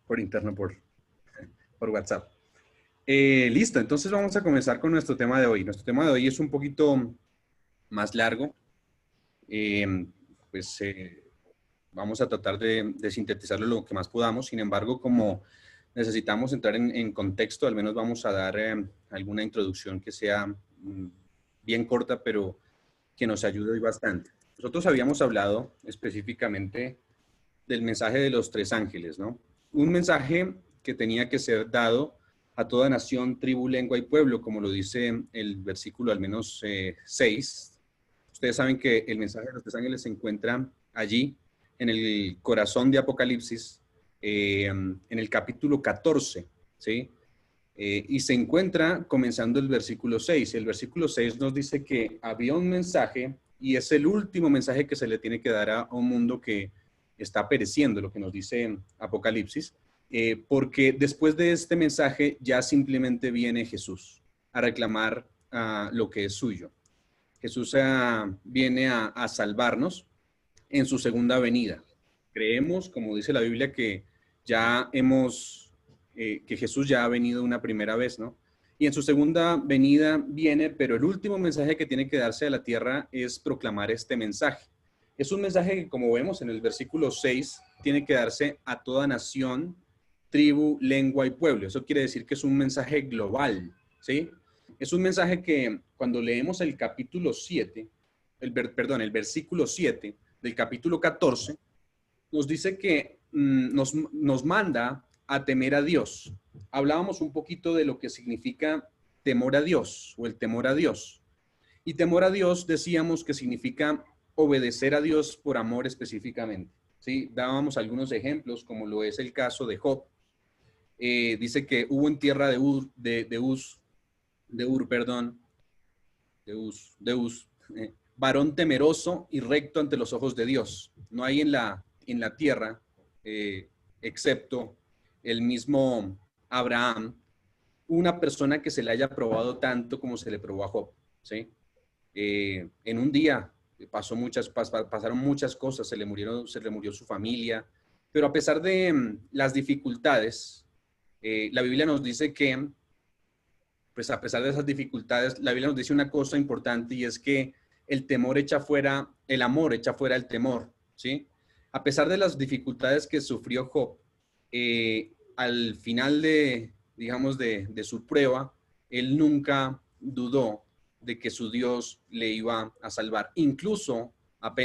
por interno, por WhatsApp. Listo, entonces vamos a comenzar con nuestro tema de hoy. Nuestro tema de hoy es un poquito más largo. Eh, pues vamos a tratar de sintetizarlo lo que más podamos. Sin embargo, como necesitamos entrar en contexto, al menos vamos a dar alguna introducción que sea bien corta, pero que nos ayude hoy bastante. Nosotros habíamos hablado específicamente del mensaje de los tres ángeles, ¿no? Un mensaje que tenía que ser dado a toda nación, tribu, lengua y pueblo, como lo dice el versículo al menos 6. Ustedes saben que el mensaje de los tres ángeles se encuentra allí, en el corazón de Apocalipsis, en el capítulo 14, ¿sí? Y se encuentra comenzando el versículo 6. El versículo 6 nos dice que había un mensaje y es el último mensaje que se le tiene que dar a un mundo que está pereciendo, lo que nos dice Apocalipsis, porque después de este mensaje ya simplemente viene Jesús a reclamar lo que es suyo. Jesús viene a salvarnos en su segunda venida. Creemos, como dice la Biblia, que ya que Jesús ya ha venido una primera vez, ¿no? Y en su segunda venida viene, pero el último mensaje que tiene que darse a la tierra es proclamar este mensaje. Es un mensaje que, como vemos en el versículo 6, tiene que darse a toda nación, tribu, lengua y pueblo. Eso quiere decir que es un mensaje global, ¿sí? Es un mensaje que cuando leemos el capítulo 7, el versículo 7 del capítulo 14, nos dice que nos manda a temer a Dios. Hablábamos un poquito de lo que significa temor a Dios o el temor a Dios. Y temor a Dios decíamos que significa obedecer a Dios por amor específicamente. ¿Sí? Dábamos algunos ejemplos, como lo es el caso de Job. Dice que hubo en tierra de Uz, varón temeroso y recto ante los ojos de Dios. No hay en la tierra, excepto el mismo Abraham, una persona que se le haya probado tanto como se le probó a Job, ¿sí? En un día pasaron muchas cosas, se le murió su familia, pero a pesar de las dificultades, la Biblia nos dice que, pues a pesar de esas dificultades, la Biblia nos dice una cosa importante y es que el temor echa fuera, el amor echa fuera el temor, ¿sí? A pesar de las dificultades que sufrió Job, al final digamos, de su prueba, él nunca dudó de que su Dios le iba a salvar, incluso a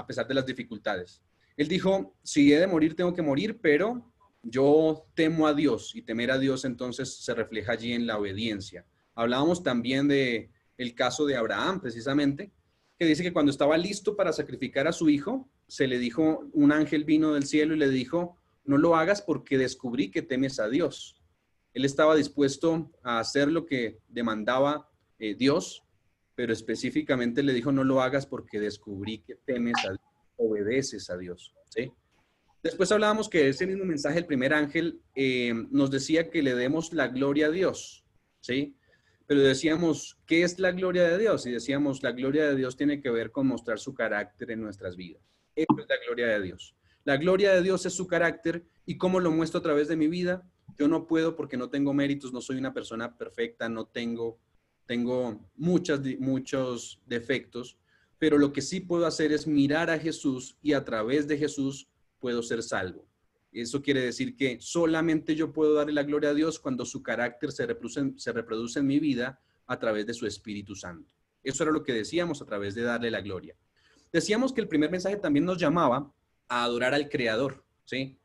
pesar de las dificultades. Él dijo, si he de morir, tengo que morir, pero yo temo a Dios, y temer a Dios entonces se refleja allí en la obediencia. Hablábamos también de el caso de Abraham, precisamente, que dice que cuando estaba listo para sacrificar a su hijo, se le dijo, un ángel vino del cielo y le dijo, no lo hagas porque descubrí que temes a Dios. Él estaba dispuesto a hacer lo que demandaba Dios, pero específicamente le dijo, no lo hagas porque descubrí que temes a Dios, obedeces a Dios, ¿sí? Después hablábamos que ese mismo mensaje, el primer ángel, nos decía que le demos la gloria a Dios, ¿sí? Pero decíamos, ¿qué es la gloria de Dios? Y decíamos, la gloria de Dios tiene que ver con mostrar su carácter en nuestras vidas. Eso es la gloria de Dios. La gloria de Dios es su carácter. ¿Y cómo lo muestro a través de mi vida? Yo no puedo porque no tengo méritos, no soy una persona perfecta, tengo muchos defectos, pero lo que sí puedo hacer es mirar a Jesús y a través de Jesús puedo ser salvo. Eso quiere decir que solamente yo puedo darle la gloria a Dios cuando su carácter se reproduce en mi vida a través de su Espíritu Santo. Eso era lo que decíamos a través de darle la gloria. Decíamos que el primer mensaje también nos llamaba a adorar al Creador, ¿sí?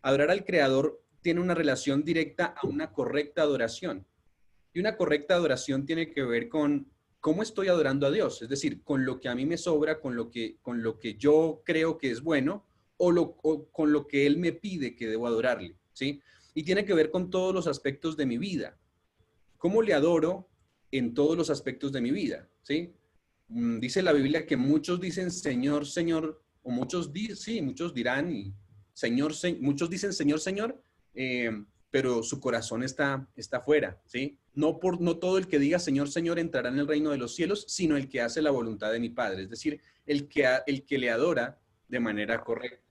Adorar al Creador tiene una relación directa a una correcta adoración. Y una correcta adoración tiene que ver con cómo estoy adorando a Dios, es decir, con lo que a mí me sobra, con lo que yo creo que es bueno, o con lo que Él me pide que debo adorarle, ¿sí? Y tiene que ver con todos los aspectos de mi vida. ¿Cómo le adoro en todos los aspectos de mi vida? ¿Sí? Dice la Biblia que muchos dicen Señor, Señor, o muchos dirán, muchos dicen Señor, Señor, pero su corazón está fuera, ¿sí? No todo el que diga Señor, Señor entrará en el reino de los cielos, sino el que hace la voluntad de mi Padre, es decir, el que le adora de manera correcta.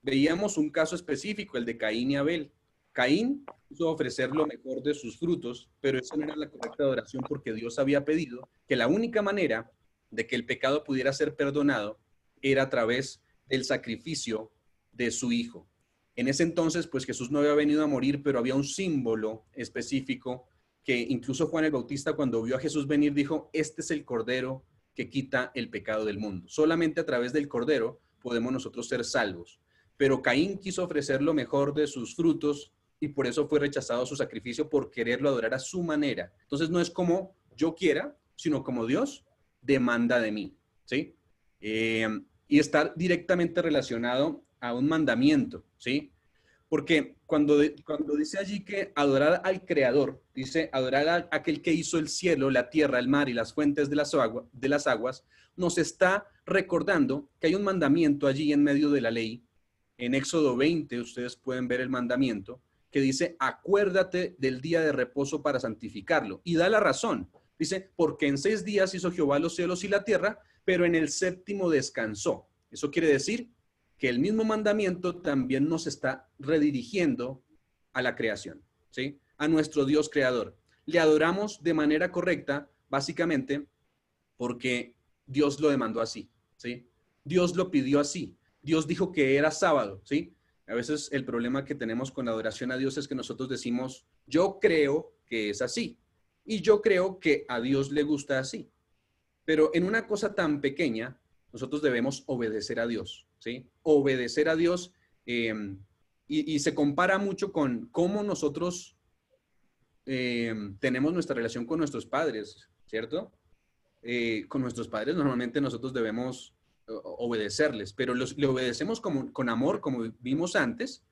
Veíamos un caso específico, el de Caín y Abel. Caín quiso ofrecer lo mejor de sus frutos, pero esa no era la correcta adoración porque Dios había pedido que la única manera de que el pecado pudiera ser perdonado era a través del sacrificio de su hijo. En ese entonces, pues Jesús no había venido a morir, pero había un símbolo específico que incluso Juan el Bautista, cuando vio a Jesús venir, dijo: este es el Cordero que quita el pecado del mundo. Solamente a través del Cordero podemos nosotros ser salvos. Pero Caín quiso ofrecer lo mejor de sus frutos y por eso fue rechazado su sacrificio, por quererlo adorar a su manera. Entonces no es como yo quiera, sino como Dios demanda de mí, ¿sí? Y está directamente relacionado a un mandamiento, ¿sí? Porque cuando dice allí que adorar al Creador, dice adorar a aquel que hizo el cielo, la tierra, el mar y las fuentes de las aguas, nos está recordando que hay un mandamiento allí en medio de la ley. En Éxodo 20 ustedes pueden ver el mandamiento que dice: acuérdate del día de reposo para santificarlo. Y da la razón. Dice: porque en 6 días hizo Jehová los cielos y la tierra, pero en el séptimo descansó. Eso quiere decir que el mismo mandamiento también nos está redirigiendo a la creación, ¿sí? A nuestro Dios creador. Le adoramos de manera correcta, básicamente, porque Dios lo demandó así, ¿sí? Dios lo pidió así. Dios dijo que era sábado, ¿sí? A veces el problema que tenemos con la adoración a Dios es que nosotros decimos: yo creo que es así, y yo creo que a Dios le gusta así. Pero en una cosa tan pequeña, nosotros debemos obedecer a Dios, ¿sí? Obedecer a Dios, y se compara mucho con cómo nosotros tenemos nuestra relación con nuestros padres, ¿cierto? Con nuestros padres normalmente nosotros debemos obedecerles, pero le obedecemos con amor, como vimos antes,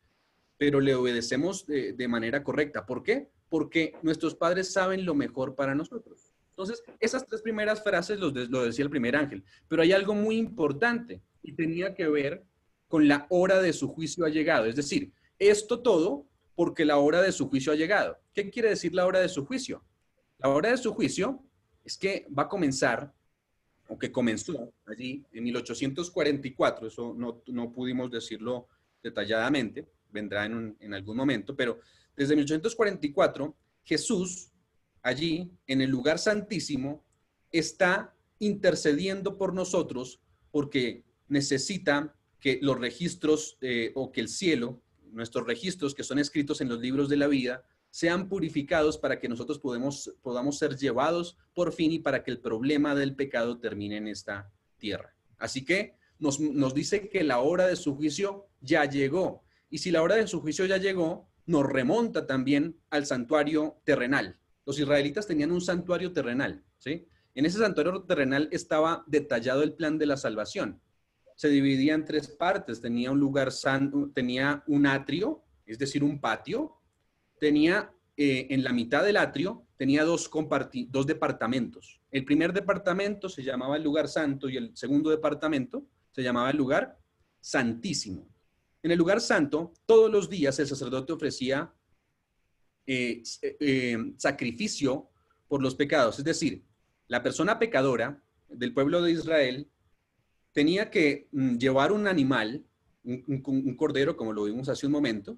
pero le obedecemos de manera correcta. ¿Por qué? Porque nuestros padres saben lo mejor para nosotros. Entonces, esas 3 primeras frases lo decía el primer ángel, pero hay algo muy importante y tenía que ver con la hora de su juicio ha llegado. Es decir, esto todo porque la hora de su juicio ha llegado. ¿Qué quiere decir la hora de su juicio? La hora de su juicio es que va a comenzar, o que comenzó allí en 1844, eso no pudimos decirlo detalladamente, vendrá en algún momento, pero desde 1844 Jesús allí en el lugar santísimo está intercediendo por nosotros porque necesita que los registros o que el cielo, nuestros registros que son escritos en los libros de la vida, sean purificados para que nosotros podamos ser llevados por fin y para que el problema del pecado termine en esta tierra. Así que nos dice que la hora de su juicio ya llegó. Y si la hora de su juicio ya llegó, nos remonta también al santuario terrenal. Los israelitas tenían un santuario terrenal, ¿sí? En ese santuario terrenal estaba detallado el plan de la salvación. Se dividía en 3 partes. Tenía un lugar santo, tenía un atrio, es decir, un patio. Tenía en la mitad del atrio, tenía dos departamentos. El primer departamento se llamaba el lugar santo y el segundo departamento se llamaba el lugar santísimo. En el lugar santo, todos los días el sacerdote ofrecía sacrificio por los pecados. Es decir, la persona pecadora del pueblo de Israel tenía que llevar un animal, un cordero, como lo vimos hace un momento,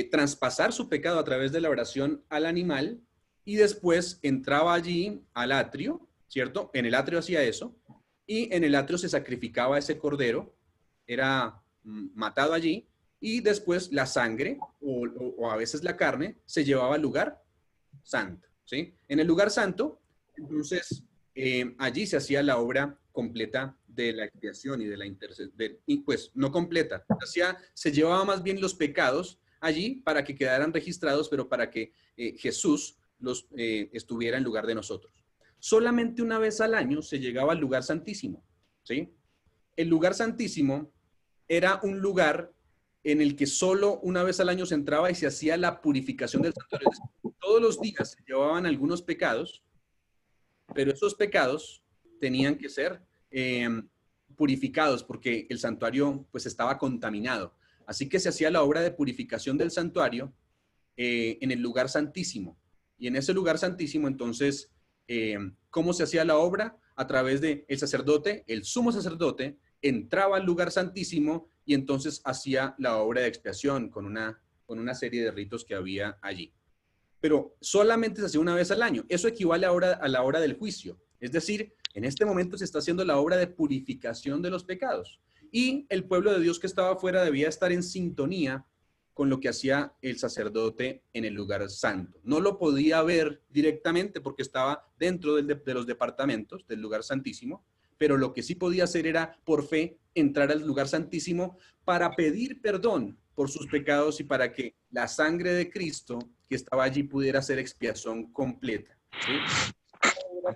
traspasar su pecado a través de la oración al animal y después entraba allí al atrio, ¿cierto? En el atrio hacía eso y en el atrio se sacrificaba ese cordero, era matado allí y después la sangre o a veces la carne se llevaba al lugar santo, ¿sí? En el lugar santo, entonces, allí se hacía la obra completa de la expiación y de la intercesión, y pues no completa, se llevaba más bien los pecados allí para que quedaran registrados, pero para que Jesús estuviera en lugar de nosotros. Solamente una vez al año se llegaba al lugar santísimo, ¿sí? El lugar santísimo era un lugar en el que solo una vez al año se entraba y se hacía la purificación del santuario. Todos los días se llevaban algunos pecados, pero esos pecados tenían que ser purificados porque el santuario pues estaba contaminado. Así que se hacía la obra de purificación del santuario en el lugar santísimo. Y en ese lugar santísimo, entonces, ¿cómo se hacía la obra? A través de el sacerdote, el sumo sacerdote, entraba al lugar santísimo y entonces hacía la obra de expiación con con una serie de ritos que había allí. Pero solamente se hacía una vez al año. Eso equivale ahora a la hora del juicio. Es decir, en este momento se está haciendo la obra de purificación de los pecados. Y el pueblo de Dios que estaba afuera debía estar en sintonía con lo que hacía el sacerdote en el lugar santo. No lo podía ver directamente porque estaba dentro de los departamentos del lugar santísimo, pero lo que sí podía hacer era, por fe, entrar al lugar santísimo para pedir perdón por sus pecados y para que la sangre de Cristo que estaba allí pudiera hacer expiación completa. ¿Sí?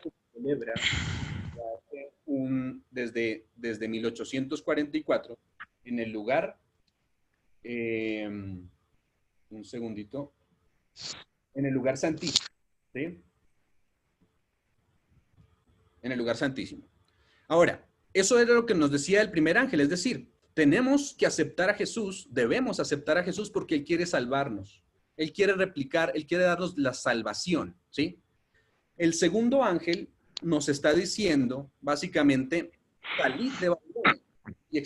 Se celebra desde 1844 en el lugar, un segundito, en el lugar santísimo. ¿Sí? En el lugar santísimo. Ahora, eso era lo que nos decía el primer ángel, es decir, tenemos que aceptar a Jesús, debemos aceptar a Jesús porque Él quiere salvarnos. Él quiere replicar, Él quiere darnos la salvación, ¿sí? El segundo ángel nos está diciendo, básicamente, salir de Babilonia. Y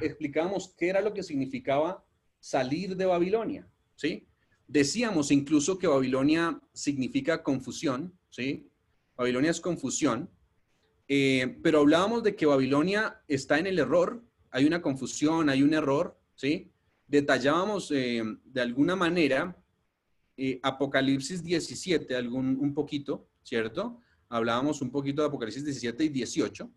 explicábamos qué era lo que significaba salir de Babilonia, ¿sí? Decíamos incluso que Babilonia significa confusión, ¿sí? Babilonia es confusión. Pero hablábamos de que Babilonia está en el error, hay una confusión, hay un error, ¿sí? Detallábamos de alguna manera Apocalipsis 17, un poquito, ¿cierto? Hablábamos un poquito de Apocalipsis 17 y 18,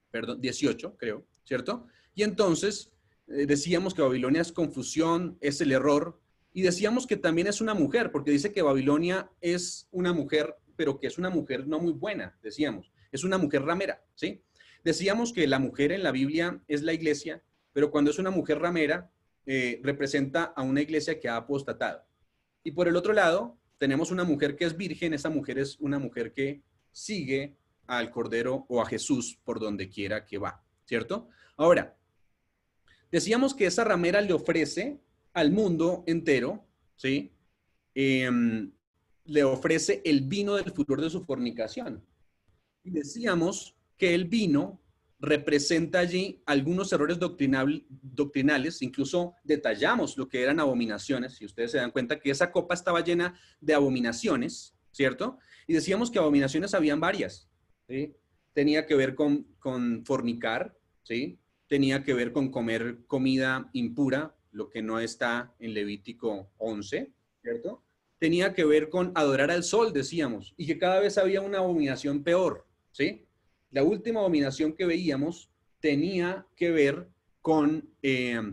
perdón, 18 creo, ¿cierto? Y entonces decíamos que Babilonia es confusión, es el error, y decíamos que también es una mujer, porque dice que Babilonia es una mujer, pero que es una mujer no muy buena, decíamos. Es una mujer ramera, ¿sí? Decíamos que la mujer en la Biblia es la iglesia, pero cuando es una mujer ramera, representa a una iglesia que ha apostatado. Y por el otro lado, tenemos una mujer que es virgen, esa mujer es una mujer que sigue al Cordero o a Jesús por donde quiera que va, ¿cierto? Ahora, decíamos que esa ramera le ofrece al mundo entero, ¿sí? Le ofrece el vino del furor de su fornicación. Y decíamos que el vino representa allí algunos errores doctrinales, incluso detallamos lo que eran abominaciones, si ustedes se dan cuenta que esa copa estaba llena de abominaciones, ¿cierto? Y decíamos que abominaciones habían varias, ¿sí? Tenía que ver con fornicar, ¿sí? Tenía que ver con comer comida impura, lo que no está en Levítico 11, ¿cierto? Tenía que ver con adorar al sol, decíamos, y que cada vez había una abominación peor, ¿sí? La última abominación que veíamos tenía que ver con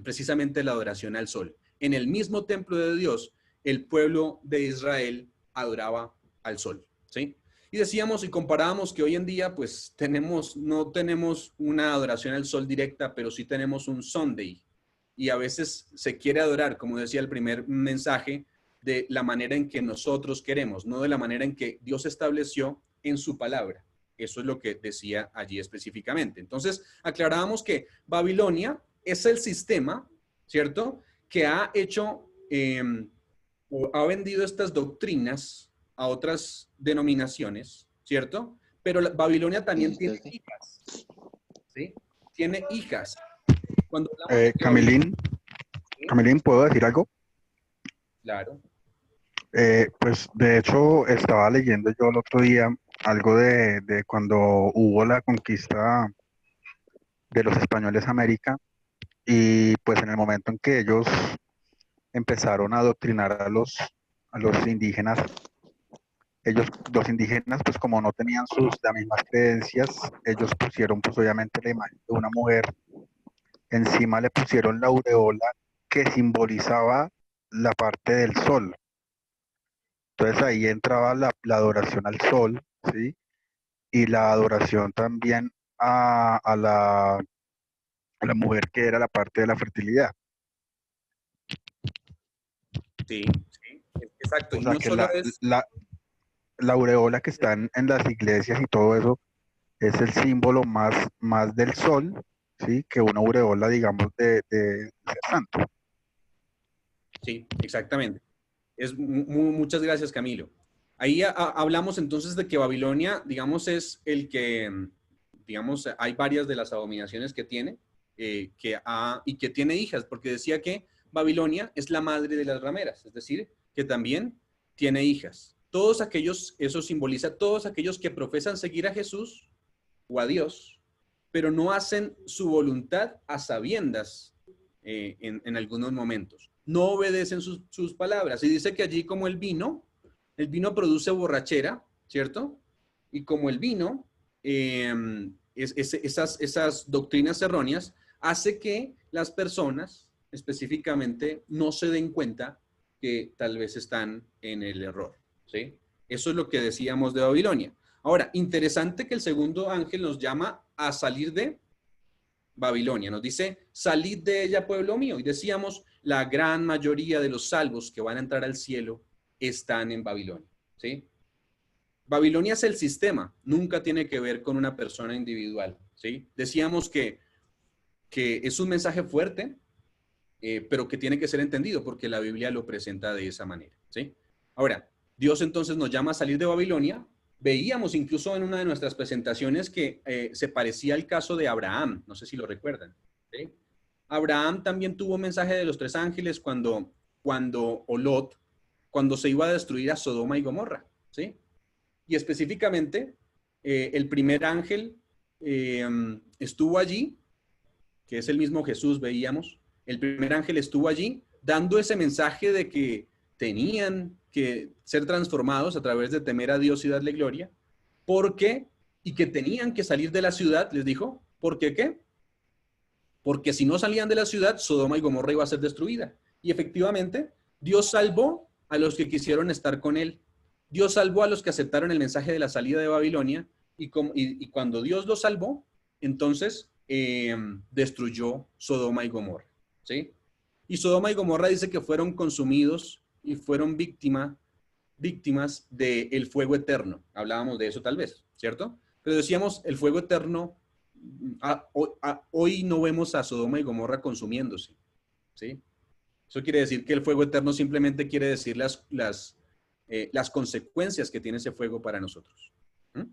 precisamente la adoración al sol. En el mismo templo de Dios, el pueblo de Israel adoraba al sol, ¿sí? Y decíamos y comparábamos que hoy en día pues no tenemos una adoración al sol directa, pero sí tenemos un Sunday. Y a veces se quiere adorar, como decía el primer mensaje, de la manera en que nosotros queremos, no de la manera en que Dios estableció en su palabra. Eso es lo que decía allí específicamente. Entonces, aclarábamos que Babilonia es el sistema, ¿cierto?, que ha hecho o ha vendido estas doctrinas a otras denominaciones, ¿cierto? Pero Babilonia también tiene hijas, ¿sí? Tiene hijas. Cuando hablamos de que Babilonia... Camilín, ¿puedo decir algo? Claro. Pues de hecho estaba leyendo yo el otro día algo de cuando hubo la conquista de los españoles a América y pues en el momento en que ellos empezaron a adoctrinar a los indígenas, los indígenas pues como no tenían las mismas creencias, ellos pusieron pues obviamente la imagen de una mujer, encima le pusieron la aureola que simbolizaba la parte del sol. Entonces ahí entraba la adoración al sol, ¿sí? Y la adoración también a la mujer que era la parte de la fertilidad. Sí, sí, exacto. O Y sea no que solo es... la aureola que está en las iglesias y todo eso es el símbolo más del sol, ¿sí? Que una aureola, digamos, de ser santo. Sí, exactamente. Muchas gracias, Camilo. Ahí hablamos entonces de que Babilonia, digamos, es el que, digamos, hay varias de las abominaciones que tiene y que tiene hijas, porque decía que Babilonia es la madre de las rameras, es decir, que también tiene hijas. Todos aquellos, eso simboliza todos aquellos que profesan seguir a Jesús o a Dios, pero no hacen su voluntad a sabiendas en algunos momentos. No obedecen sus palabras. Y dice que allí como el vino produce borrachera, ¿cierto? Y como el vino, esas doctrinas erróneas hace que las personas específicamente no se den cuenta que tal vez están en el error, ¿sí? Eso es lo que decíamos de Babilonia. Ahora, interesante que el segundo ángel nos llama a salir de Babilonia. Nos dice, salid de ella, pueblo mío. Y decíamos, la gran mayoría de los salvos que van a entrar al cielo están en Babilonia, ¿sí? Babilonia es el sistema, nunca tiene que ver con una persona individual, ¿sí? Decíamos que es un mensaje fuerte, pero que tiene que ser entendido porque la Biblia lo presenta de esa manera, ¿sí? Ahora, Dios entonces nos llama a salir de Babilonia. Veíamos incluso en una de nuestras presentaciones que se parecía al caso de Abraham, no sé si lo recuerdan, ¿sí? Abraham también tuvo un mensaje de los tres ángeles cuando Lot, cuando se iba a destruir a Sodoma y Gomorra, ¿sí? Y específicamente, el primer ángel estuvo allí, que es el mismo Jesús, veíamos. El primer ángel estuvo allí dando ese mensaje de que tenían que ser transformados a través de temer a Dios y darle gloria. ¿Por qué? Y que tenían que salir de la ciudad, les dijo. ¿Por qué qué? Porque si no salían de la ciudad, Sodoma y Gomorra iba a ser destruida. Y efectivamente, Dios salvó a los que quisieron estar con él. Dios salvó a los que aceptaron el mensaje de la salida de Babilonia y cuando Dios los salvó, entonces destruyó Sodoma y Gomorra, ¿sí? Y Sodoma y Gomorra dice que fueron consumidos y fueron víctimas del fuego eterno. Hablábamos de eso tal vez, ¿cierto? Pero decíamos, el fuego eterno, hoy no vemos a Sodoma y Gomorra consumiéndose, ¿sí? Eso quiere decir que el fuego eterno simplemente quiere decir las consecuencias que tiene ese fuego para nosotros. ¿Mm?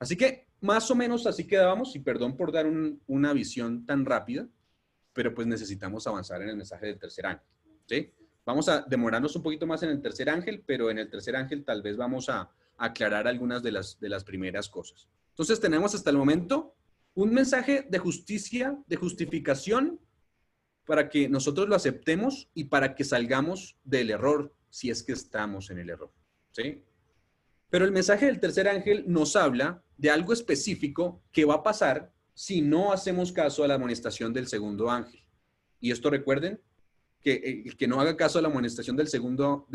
Así que más o menos así quedábamos, y perdón por dar una visión tan rápida, pero pues necesitamos avanzar en el mensaje del tercer ángel, ¿sí? Vamos a demorarnos un poquito más en el tercer ángel, pero en el tercer ángel tal vez vamos a aclarar algunas de las primeras cosas. Entonces tenemos hasta el momento un mensaje de justicia, de justificación, para que nosotros lo aceptemos y para que salgamos del error, si es que estamos en el error, ¿sí? Pero el mensaje del tercer ángel nos habla de algo específico que va a pasar si no hacemos caso a la amonestación del segundo ángel. Y esto recuerden, que el que no haga caso a la amonestación del segundo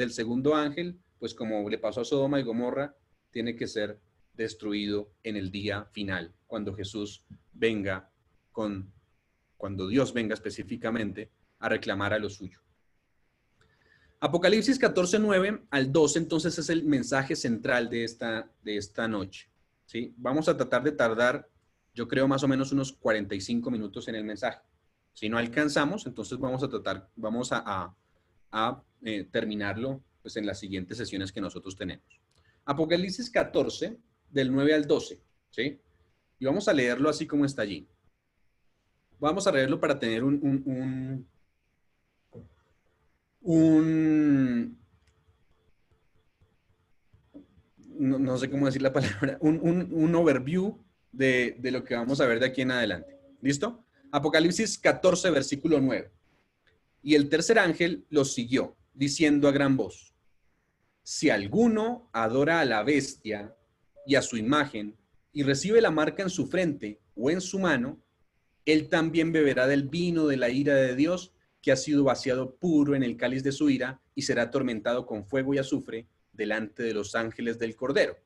ángel, pues como le pasó a Sodoma y Gomorra, tiene que ser destruido en el día final, cuando Jesús venga cuando Dios venga específicamente a reclamar a lo suyo. Apocalipsis 14:9 al 12, entonces es el mensaje central de esta noche, ¿sí? Vamos a tratar de tardar, yo creo, más o menos unos 45 minutos en el mensaje. Si no alcanzamos, entonces vamos a terminarlo pues, en las siguientes sesiones que nosotros tenemos. Apocalipsis 14, del 9 al 12, ¿sí? Y vamos a leerlo así como está allí. Vamos a leerlo para tener no sé cómo decir la palabra, un overview de lo que vamos a ver de aquí en adelante. ¿Listo? Apocalipsis 14, versículo 9. Y el tercer ángel los siguió, diciendo a gran voz, si alguno adora a la bestia y a su imagen y recibe la marca en su frente o en su mano, él también beberá del vino de la ira de Dios, que ha sido vaciado puro en el cáliz de su ira y será atormentado con fuego y azufre delante de los ángeles del Cordero.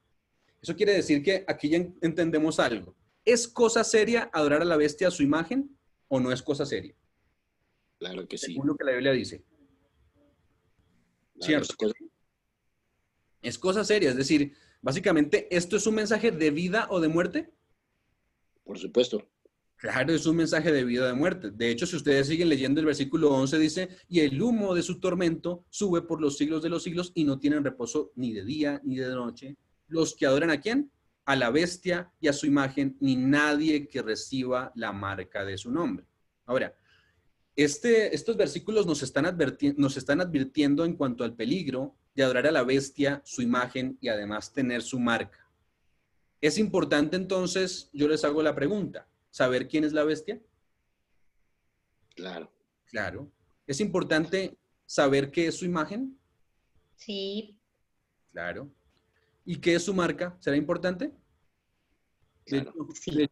Eso quiere decir que aquí ya entendemos algo. ¿Es cosa seria adorar a la bestia a su imagen o no es cosa seria? Claro que sí. Según lo que la Biblia dice. Claro, ¿Cierto? Es cosa seria, es decir, básicamente, ¿esto es un mensaje de vida o de muerte? por supuesto. Claro, es un mensaje de vida o de muerte. De hecho, si ustedes siguen leyendo el versículo 11, dice, y el humo de su tormento sube por los siglos de los siglos y no tienen reposo ni de día ni de noche. Los que adoran ¿a quién? A la bestia y a su imagen, ni nadie que reciba la marca de su nombre. Ahora, Estos versículos nos están advirtiendo en cuanto al peligro de adorar a la bestia, su imagen y además tener su marca. Es importante entonces, yo les hago la pregunta, ¿saber quién es la bestia? Claro. Claro. ¿Es importante saber qué es su imagen? Sí, Claro. ¿Y qué es su marca? ¿Será importante? Claro. sí.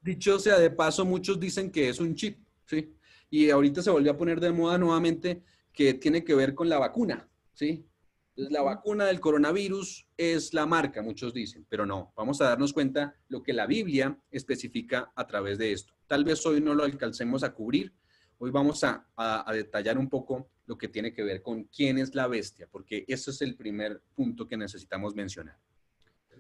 Dicho sea de paso, muchos dicen que es un chip, ¿sí? Y ahorita se volvió a poner de moda nuevamente que tiene que ver con la vacuna, ¿sí? Entonces, la vacuna del coronavirus es la marca, muchos dicen, pero no, vamos a darnos cuenta lo que la Biblia especifica a través de esto. Tal vez hoy no lo alcancemos a cubrir, hoy vamos a detallar un poco lo que tiene que ver con quién es la bestia, porque ese es el primer punto que necesitamos mencionar.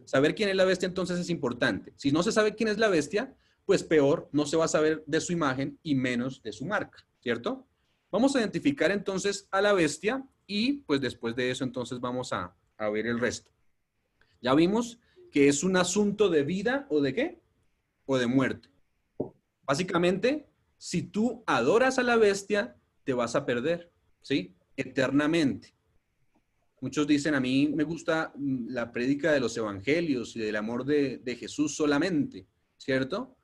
Saber quién es la bestia entonces es importante. Si no se sabe quién es la bestia, pues peor, no se va a saber de su imagen y menos de su marca, ¿cierto? Vamos a identificar entonces a la bestia y pues después de eso entonces vamos a ver el resto. Ya vimos que es un asunto de vida o de qué? O de muerte. Básicamente, si tú adoras a la bestia, te vas a perder, ¿sí? Eternamente. Muchos dicen, a mí me gusta la prédica de los evangelios y del amor de Jesús solamente, ¿cierto?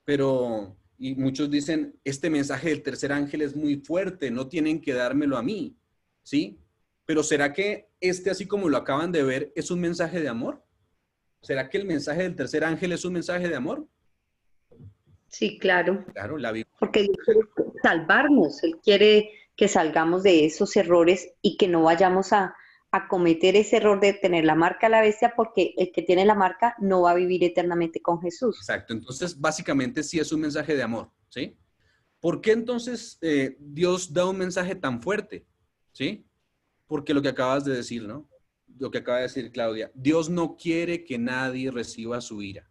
Pero, y muchos dicen, este mensaje del tercer ángel es muy fuerte, no tienen que dármelo a mí, ¿sí? Pero ¿será que así como lo acaban de ver, es un mensaje de amor? ¿Será que el mensaje del tercer ángel es un mensaje de amor? Sí, claro. Claro, la Biblia. Porque Dios quiere salvarnos, Él quiere que salgamos de esos errores y que no vayamos a cometer ese error de tener la marca a la bestia, porque el que tiene la marca no va a vivir eternamente con Jesús. Exacto, entonces básicamente sí es un mensaje de amor, ¿sí? ¿Por qué entonces Dios da un mensaje tan fuerte? ¿Sí? Porque lo que acabas de decir, ¿no? Lo que acaba de decir Claudia, Dios no quiere que nadie reciba su ira.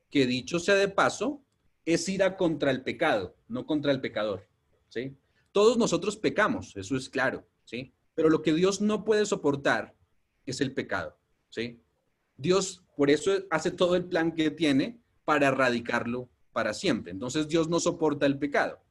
Que dicho sea de paso, es ira contra el pecado, no contra el pecador, ¿sí? Todos nosotros pecamos, eso es claro, ¿sí? Pero lo que Dios no puede soportar es el pecado, ¿sí? Dios, por eso hace todo el plan que tiene para erradicarlo para siempre. Entonces Dios no soporta el pecado.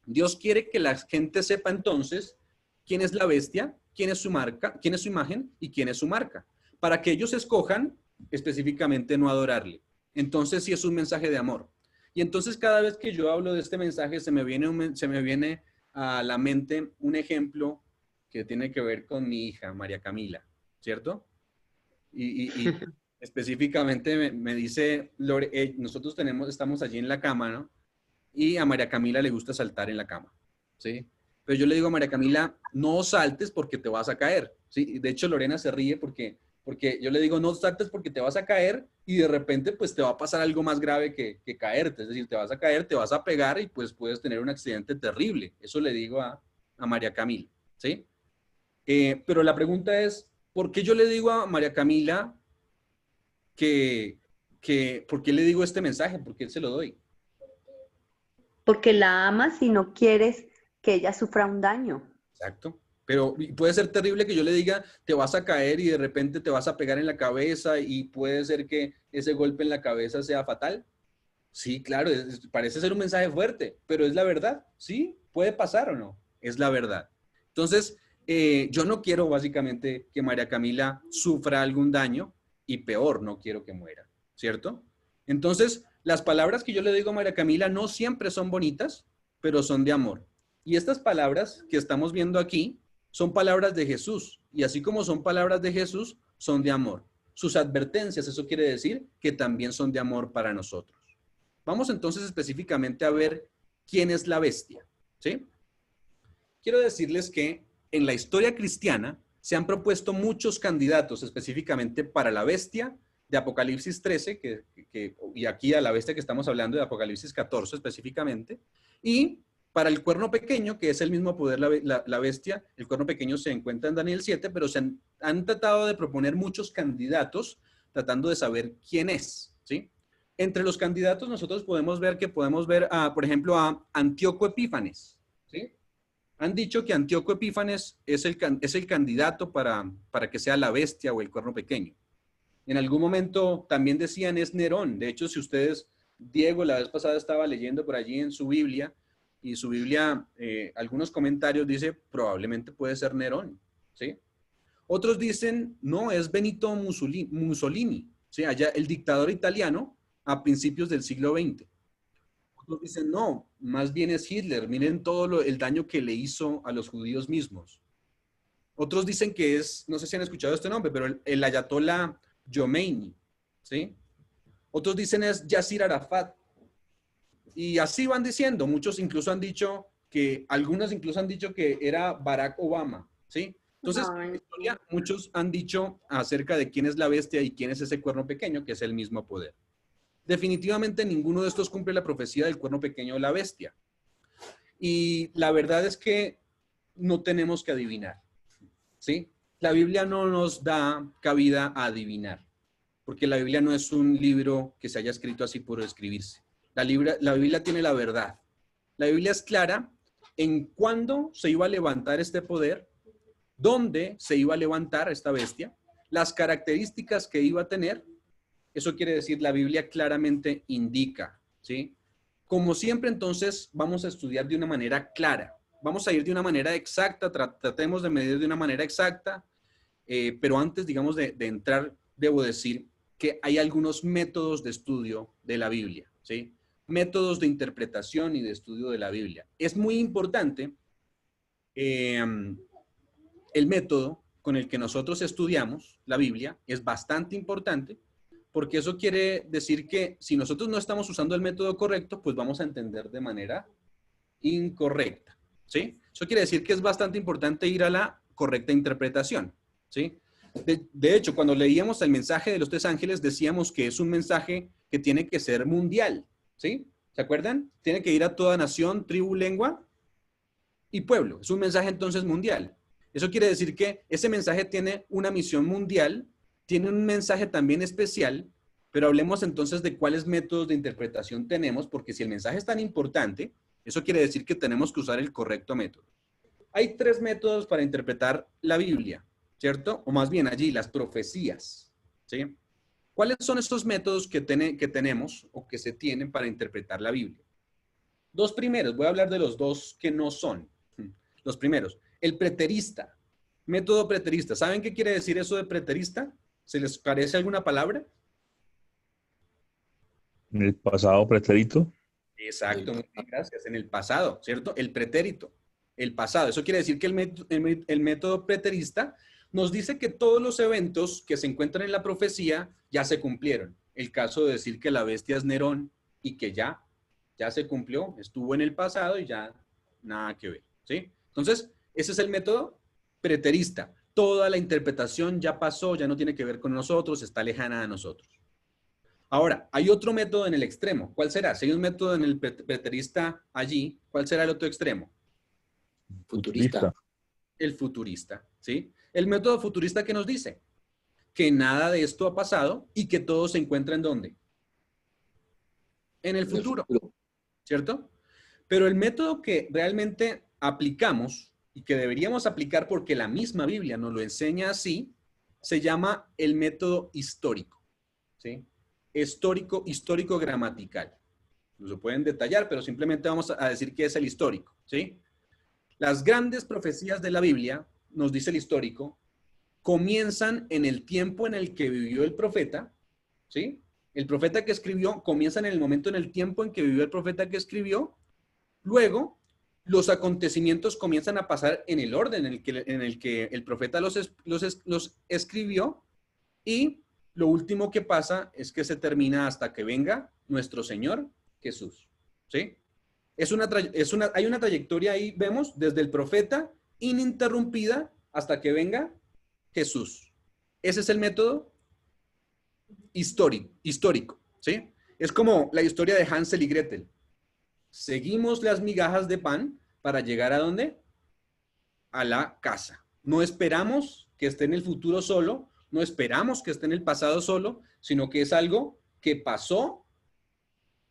Dios quiere que la gente sepa entonces quién es la bestia, quién es su marca, quién es su imagen y quién es su marca, para que ellos escojan específicamente no adorarle. Entonces sí es un mensaje de amor. Y entonces cada vez que yo hablo de este mensaje se me viene a la mente un ejemplo que tiene que ver con mi hija, María Camila, ¿cierto? Y específicamente me dice, Lore, nosotros estamos allí en la cama, ¿no? Y a María Camila le gusta saltar en la cama, ¿sí? Pero yo le digo a María Camila, no saltes porque te vas a caer, ¿sí? De hecho, Lorena se ríe porque yo le digo, no saltes porque te vas a caer y de repente pues te va a pasar algo más grave que caerte, es decir, te vas a caer, te vas a pegar y pues puedes tener un accidente terrible. Eso le digo a María Camila, ¿sí? Pero la pregunta es, ¿por qué yo le digo a María Camila por qué le digo este mensaje? ¿Por qué se lo doy? Porque la amas y no quieres que ella sufra un daño. Exacto. Pero puede ser terrible que yo le diga, te vas a caer y de repente te vas a pegar en la cabeza y puede ser que ese golpe en la cabeza sea fatal. Sí, claro, parece ser un mensaje fuerte, pero es la verdad. Sí, puede pasar o no. Es la verdad. Entonces, yo no quiero básicamente que María Camila sufra algún daño y peor, no quiero que muera, ¿cierto? Entonces, las palabras que yo le digo a María Camila no siempre son bonitas, pero son de amor. Y estas palabras que estamos viendo aquí son palabras de Jesús. Y así como son palabras de Jesús, son de amor. Sus advertencias, eso quiere decir que también son de amor para nosotros. Vamos entonces específicamente a ver quién es la bestia, ¿sí? Quiero decirles que en la historia cristiana se han propuesto muchos candidatos específicamente para la bestia de Apocalipsis 13, y aquí a la bestia que estamos hablando de Apocalipsis 14 específicamente, y para el cuerno pequeño, que es el mismo poder la bestia. El cuerno pequeño se encuentra en Daniel 7, pero se han tratado de proponer muchos candidatos tratando de saber quién es, ¿sí? Entre los candidatos nosotros podemos ver por ejemplo, a Antíoco Epífanes, ¿sí? Han dicho que Antíoco Epífanes es el candidato para que sea la bestia o el cuerno pequeño. En algún momento también decían es Nerón. De hecho, si ustedes, Diego, la vez pasada estaba leyendo por allí en su Biblia, y su Biblia, algunos comentarios dice, probablemente puede ser Nerón, ¿sí? Otros dicen, no, es Benito Mussolini, ¿sí? Allá el dictador italiano a principios del siglo XX. Otros dicen, no, más bien es Hitler, miren todo el daño que le hizo a los judíos mismos. Otros dicen que es, no sé si han escuchado este nombre, pero el ayatollah Khomeini, ¿sí? Otros dicen es Yasser Arafat. Y así van diciendo, muchos incluso han dicho que, algunos incluso han dicho que era Barack Obama, ¿sí? Entonces, en la historia, muchos han dicho acerca de quién es la bestia y quién es ese cuerno pequeño, que es el mismo poder. Definitivamente ninguno de estos cumple la profecía del cuerno pequeño o la bestia. Y la verdad es que no tenemos que adivinar, ¿sí? La Biblia no nos da cabida a adivinar, porque la Biblia no es un libro que se haya escrito así por escribirse. La Biblia tiene la verdad. La Biblia es clara en cuándo se iba a levantar este poder, dónde se iba a levantar esta bestia, las características que iba a tener. Eso quiere decir, la Biblia claramente indica, ¿sí? Como siempre, entonces, vamos a estudiar de una manera clara. Vamos a ir de una manera exacta, tratemos de medir de una manera exacta, pero antes, digamos, de entrar, debo decir que hay algunos métodos de estudio de la Biblia, ¿sí? Métodos de interpretación y de estudio de la Biblia. Es muy importante el método con el que nosotros estudiamos la Biblia, es bastante importante, porque eso quiere decir que si nosotros no estamos usando el método correcto, pues vamos a entender de manera incorrecta, ¿sí? Eso quiere decir que es bastante importante ir a la correcta interpretación, ¿sí? De hecho, cuando leíamos el mensaje de los tres ángeles, decíamos que es un mensaje que tiene que ser mundial, ¿sí? ¿Se acuerdan? Tiene que ir a toda nación, tribu, lengua y pueblo. Es un mensaje entonces mundial. Eso quiere decir que ese mensaje tiene una misión mundial, tiene un mensaje también especial, pero hablemos entonces de cuáles métodos de interpretación tenemos, porque si el mensaje es tan importante, eso quiere decir que tenemos que usar el correcto método. Hay tres métodos para interpretar la Biblia, ¿cierto? O más bien allí, las profecías, ¿sí? ¿Cuáles son estos métodos que tenemos o que se tienen para interpretar la Biblia? Dos primeros, voy a hablar de los dos que no son. Los primeros, el preterista, método preterista. ¿Saben qué quiere decir eso de preterista? ¿Se les parece alguna palabra? En el pasado pretérito. Exacto, muy bien, gracias. En el pasado, ¿cierto? El pretérito, el pasado. Eso quiere decir que el método preterista nos dice que todos los eventos que se encuentran en la profecía ya se cumplieron. El caso de decir que la bestia es Nerón y que ya se cumplió, estuvo en el pasado y ya nada que ver, ¿sí? Entonces, ese es el método preterista. Toda la interpretación ya pasó, ya no tiene que ver con nosotros, está lejana a nosotros. Ahora, hay otro método en el extremo. ¿Cuál será? Si hay un método en el preterista allí, ¿cuál será el otro extremo? Futurista. El futurista, ¿sí? El método futurista que nos dice que nada de esto ha pasado y que todo se encuentra ¿en dónde? En el futuro, ¿cierto? Pero el método que realmente aplicamos y que deberíamos aplicar porque la misma Biblia nos lo enseña así, se llama el método histórico, ¿sí? Histórico gramatical. No se pueden detallar, pero simplemente vamos a decir que es el histórico, ¿sí? Las grandes profecías de la Biblia, nos dice el histórico, comienzan en el tiempo en el que vivió el profeta, ¿sí? El profeta que escribió comienza en el momento, en el tiempo en que vivió el profeta que escribió. Luego, los acontecimientos comienzan a pasar en el orden en el que el profeta los escribió, y lo último que pasa es que se termina hasta que venga nuestro Señor Jesús, ¿sí? Hay una trayectoria ahí, vemos, desde el profeta ininterrumpida hasta que venga Jesús. Ese es el método histórico, ¿sí? Es como la historia de Hansel y Gretel. Seguimos las migajas de pan para llegar ¿a dónde? A la casa. No esperamos que esté en el futuro solo, no esperamos que esté en el pasado solo, sino que es algo que pasó,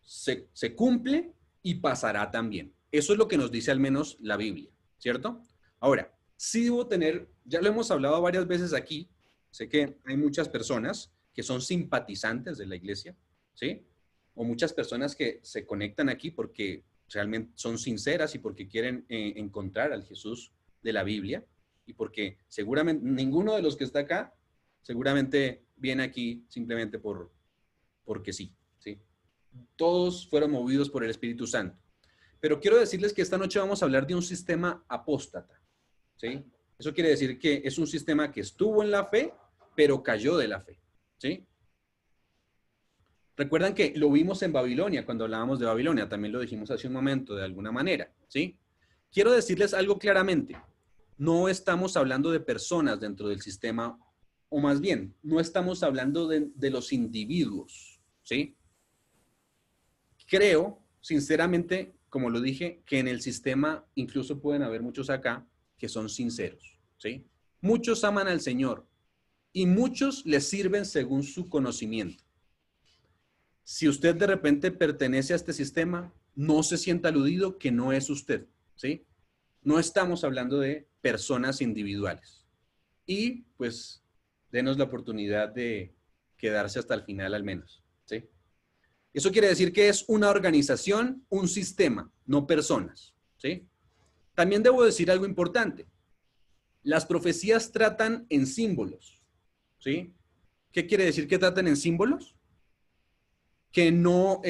se cumple y pasará también. Eso es lo que nos dice al menos la Biblia, ¿cierto? Ahora, sí debo tener, ya lo hemos hablado varias veces aquí, sé que hay muchas personas que son simpatizantes de la iglesia, ¿sí? O muchas personas que se conectan aquí porque realmente son sinceras y porque quieren encontrar al Jesús de la Biblia y porque seguramente ninguno de los que está acá seguramente viene aquí simplemente porque sí, ¿sí? Todos fueron movidos por el Espíritu Santo. Pero quiero decirles que esta noche vamos a hablar de un sistema apóstata, ¿sí? Eso quiere decir que es un sistema que estuvo en la fe, pero cayó de la fe, ¿sí? Recuerdan que lo vimos en Babilonia, cuando hablábamos de Babilonia, también lo dijimos hace un momento, de alguna manera, ¿sí? Quiero decirles algo claramente. No estamos hablando de personas dentro del sistema, o más bien, no estamos hablando de los individuos, ¿sí? Creo, sinceramente, como lo dije, que en el sistema incluso pueden haber muchos acá que son sinceros, ¿sí? Muchos aman al Señor y muchos les sirven según su conocimiento. Si usted de repente pertenece a este sistema, no se sienta aludido que no es usted, ¿sí? No estamos hablando de personas individuales. Y pues, denos la oportunidad de quedarse hasta el final al menos, ¿sí? Eso quiere decir que es una organización, un sistema, no personas, ¿sí? También debo decir algo importante. Las profecías tratan en símbolos, ¿sí? ¿Qué quiere decir que tratan en símbolos? Que no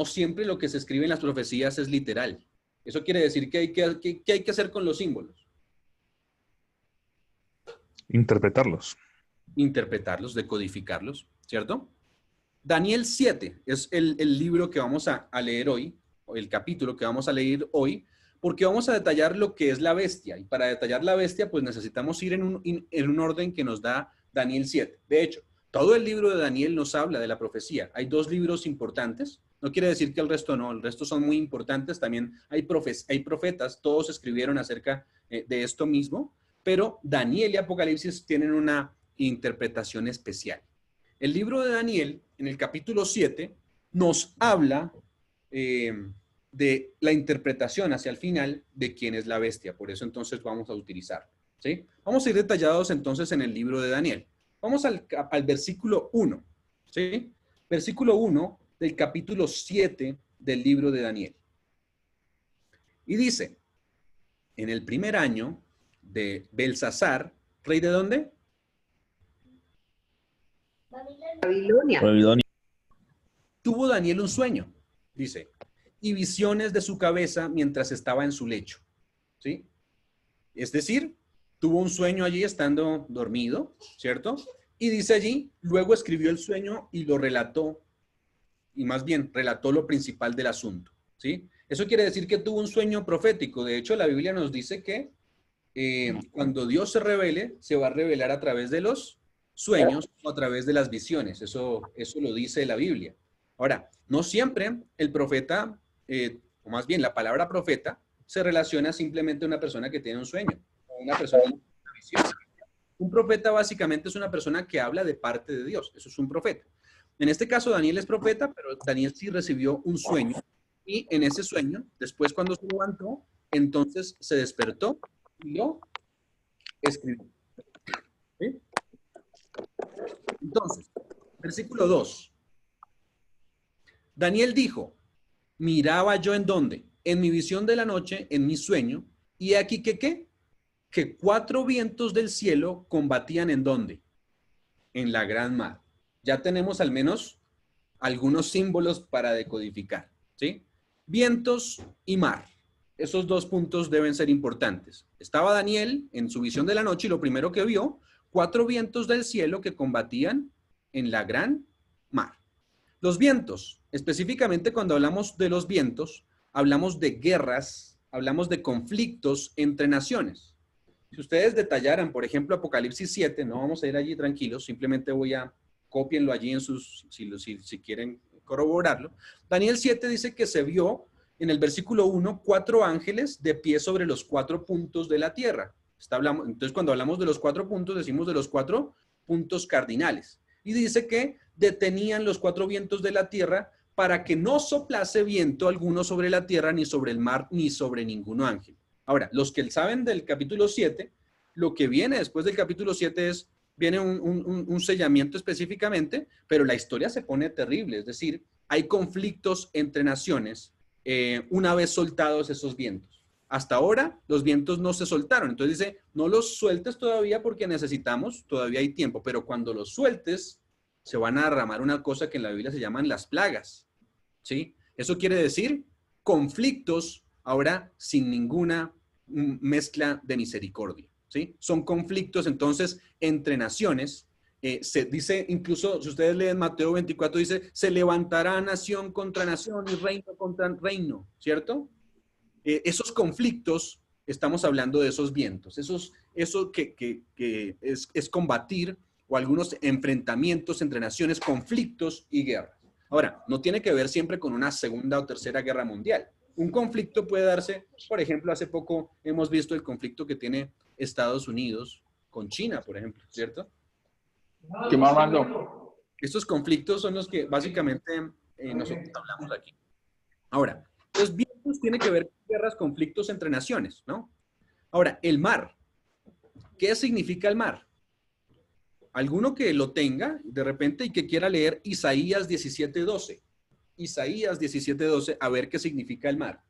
siempre lo que se escribe en las profecías es literal. Eso quiere decir que hay que hacer con los símbolos. Interpretarlos. Interpretarlos, decodificarlos, ¿cierto? Daniel 7 es el libro que vamos a leer hoy, o el capítulo que vamos a leer hoy, porque vamos a detallar lo que es la bestia. Y para detallar la bestia, pues necesitamos ir en un orden que nos da Daniel 7. De hecho, todo el libro de Daniel nos habla de la profecía. Hay 2 libros importantes. No quiere decir que el resto no, el resto son muy importantes. También hay profetas, todos escribieron acerca de esto mismo, pero Daniel y Apocalipsis tienen una interpretación especial. El libro de Daniel, en el capítulo 7, nos habla de la interpretación hacia el final de quién es la bestia. Por eso entonces vamos a utilizarlo, ¿sí? Vamos a ir detallados entonces en el libro de Daniel. Vamos al versículo 1, ¿sí? Versículo 1 del capítulo 7 del libro de Daniel. Y dice, en el primer año de Belsasar, ¿rey de dónde? Babilonia. Babilonia. Tuvo Daniel un sueño, dice, y visiones de su cabeza mientras estaba en su lecho, ¿sí? Es decir, tuvo un sueño allí estando dormido, ¿cierto? Y dice allí, luego escribió el sueño y lo relató, y más bien relató lo principal del asunto, ¿sí? Eso quiere decir que tuvo un sueño profético. De hecho, la Biblia nos dice que cuando Dios se revele, se va a revelar a través de los sueños o a través de las visiones. Eso lo dice la Biblia. Ahora, no siempre el profeta, o más bien la palabra profeta, se relaciona simplemente a una persona que tiene un sueño o una persona con una visión. Un profeta básicamente es una persona que habla de parte de Dios. Eso es un profeta. En este caso, Daniel es profeta, pero Daniel sí recibió un sueño y en ese sueño, después cuando se levantó, entonces se despertó y lo escribió. ¿Sí? Entonces, versículo 2. Daniel dijo, miraba yo en dónde, en mi visión de la noche, en mi sueño, y aquí que qué, que 4 vientos del cielo combatían en dónde, en la gran mar. Ya tenemos al menos algunos símbolos para decodificar, ¿sí? Vientos y mar. Esos 2 puntos deben ser importantes. Estaba Daniel en su visión de la noche y lo primero que vio, 4 vientos del cielo que combatían en la gran mar. Los vientos, específicamente cuando hablamos de los vientos, hablamos de guerras, hablamos de conflictos entre naciones. Si ustedes detallaran, por ejemplo, Apocalipsis 7, no vamos a ir allí tranquilos, simplemente cópienlo allí en si quieren corroborarlo. Daniel 7 dice que se vio en el versículo 1 4 ángeles de pie sobre los 4 puntos de la tierra. Entonces, cuando hablamos de los 4 puntos, decimos de los 4 puntos cardinales. Y dice que detenían los 4 vientos de la tierra para que no soplase viento alguno sobre la tierra, ni sobre el mar, ni sobre ningún ángel. Ahora, los que saben del capítulo 7, lo que viene después del capítulo 7 viene un sellamiento específicamente, pero la historia se pone terrible. Es decir, hay conflictos entre naciones una vez soltados esos vientos. Hasta ahora los vientos no se soltaron. Entonces dice, no los sueltes todavía porque necesitamos, todavía hay tiempo, pero cuando los sueltes se van a derramar una cosa que en la Biblia se llaman las plagas. ¿Sí? Eso quiere decir conflictos ahora sin ninguna mezcla de misericordia. ¿Sí? Son conflictos entonces entre naciones. Se dice, incluso si ustedes leen Mateo 24, dice, se levantará nación contra nación y reino contra reino, ¿cierto? Esos conflictos, estamos hablando de esos vientos, eso que es combatir, o algunos enfrentamientos entre naciones, conflictos y guerras. Ahora, no tiene que ver siempre con una segunda o tercera guerra mundial. Un conflicto puede darse, por ejemplo, hace poco hemos visto el conflicto que tiene Estados Unidos con China, por ejemplo, ¿cierto? ¿Qué más mando? Estos conflictos son los que básicamente nosotros hablamos aquí. Ahora, los vientos tienen que ver con guerras, conflictos entre naciones, ¿no? Ahora, el mar. ¿Qué significa el mar? Alguno que lo tenga de repente y que quiera leer Isaías 17:12. Isaías 17:12, a ver qué significa el mar.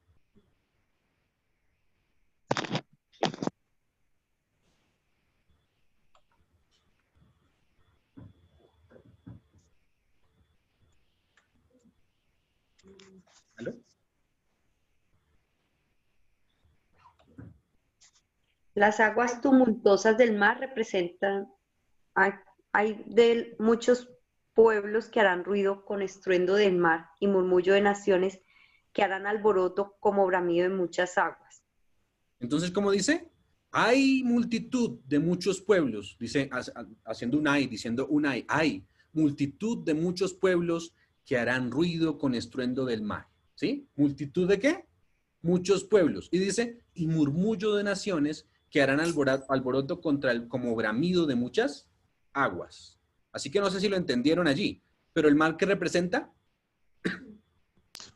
¿Aló? Las aguas tumultuosas del mar representan, hay de muchos pueblos que harán ruido con estruendo del mar y murmullo de naciones que harán alboroto como bramido de muchas aguas. Entonces, ¿cómo dice? Hay multitud de muchos pueblos, dice, haciendo un ay, diciendo un ay, hay multitud de muchos pueblos que harán ruido con estruendo del mar. ¿Sí? ¿Multitud de qué? Muchos pueblos. Y dice, y murmullo de naciones que harán alboroto contra como bramido de muchas aguas. Así que no sé si lo entendieron allí, pero el mar, ¿qué representa?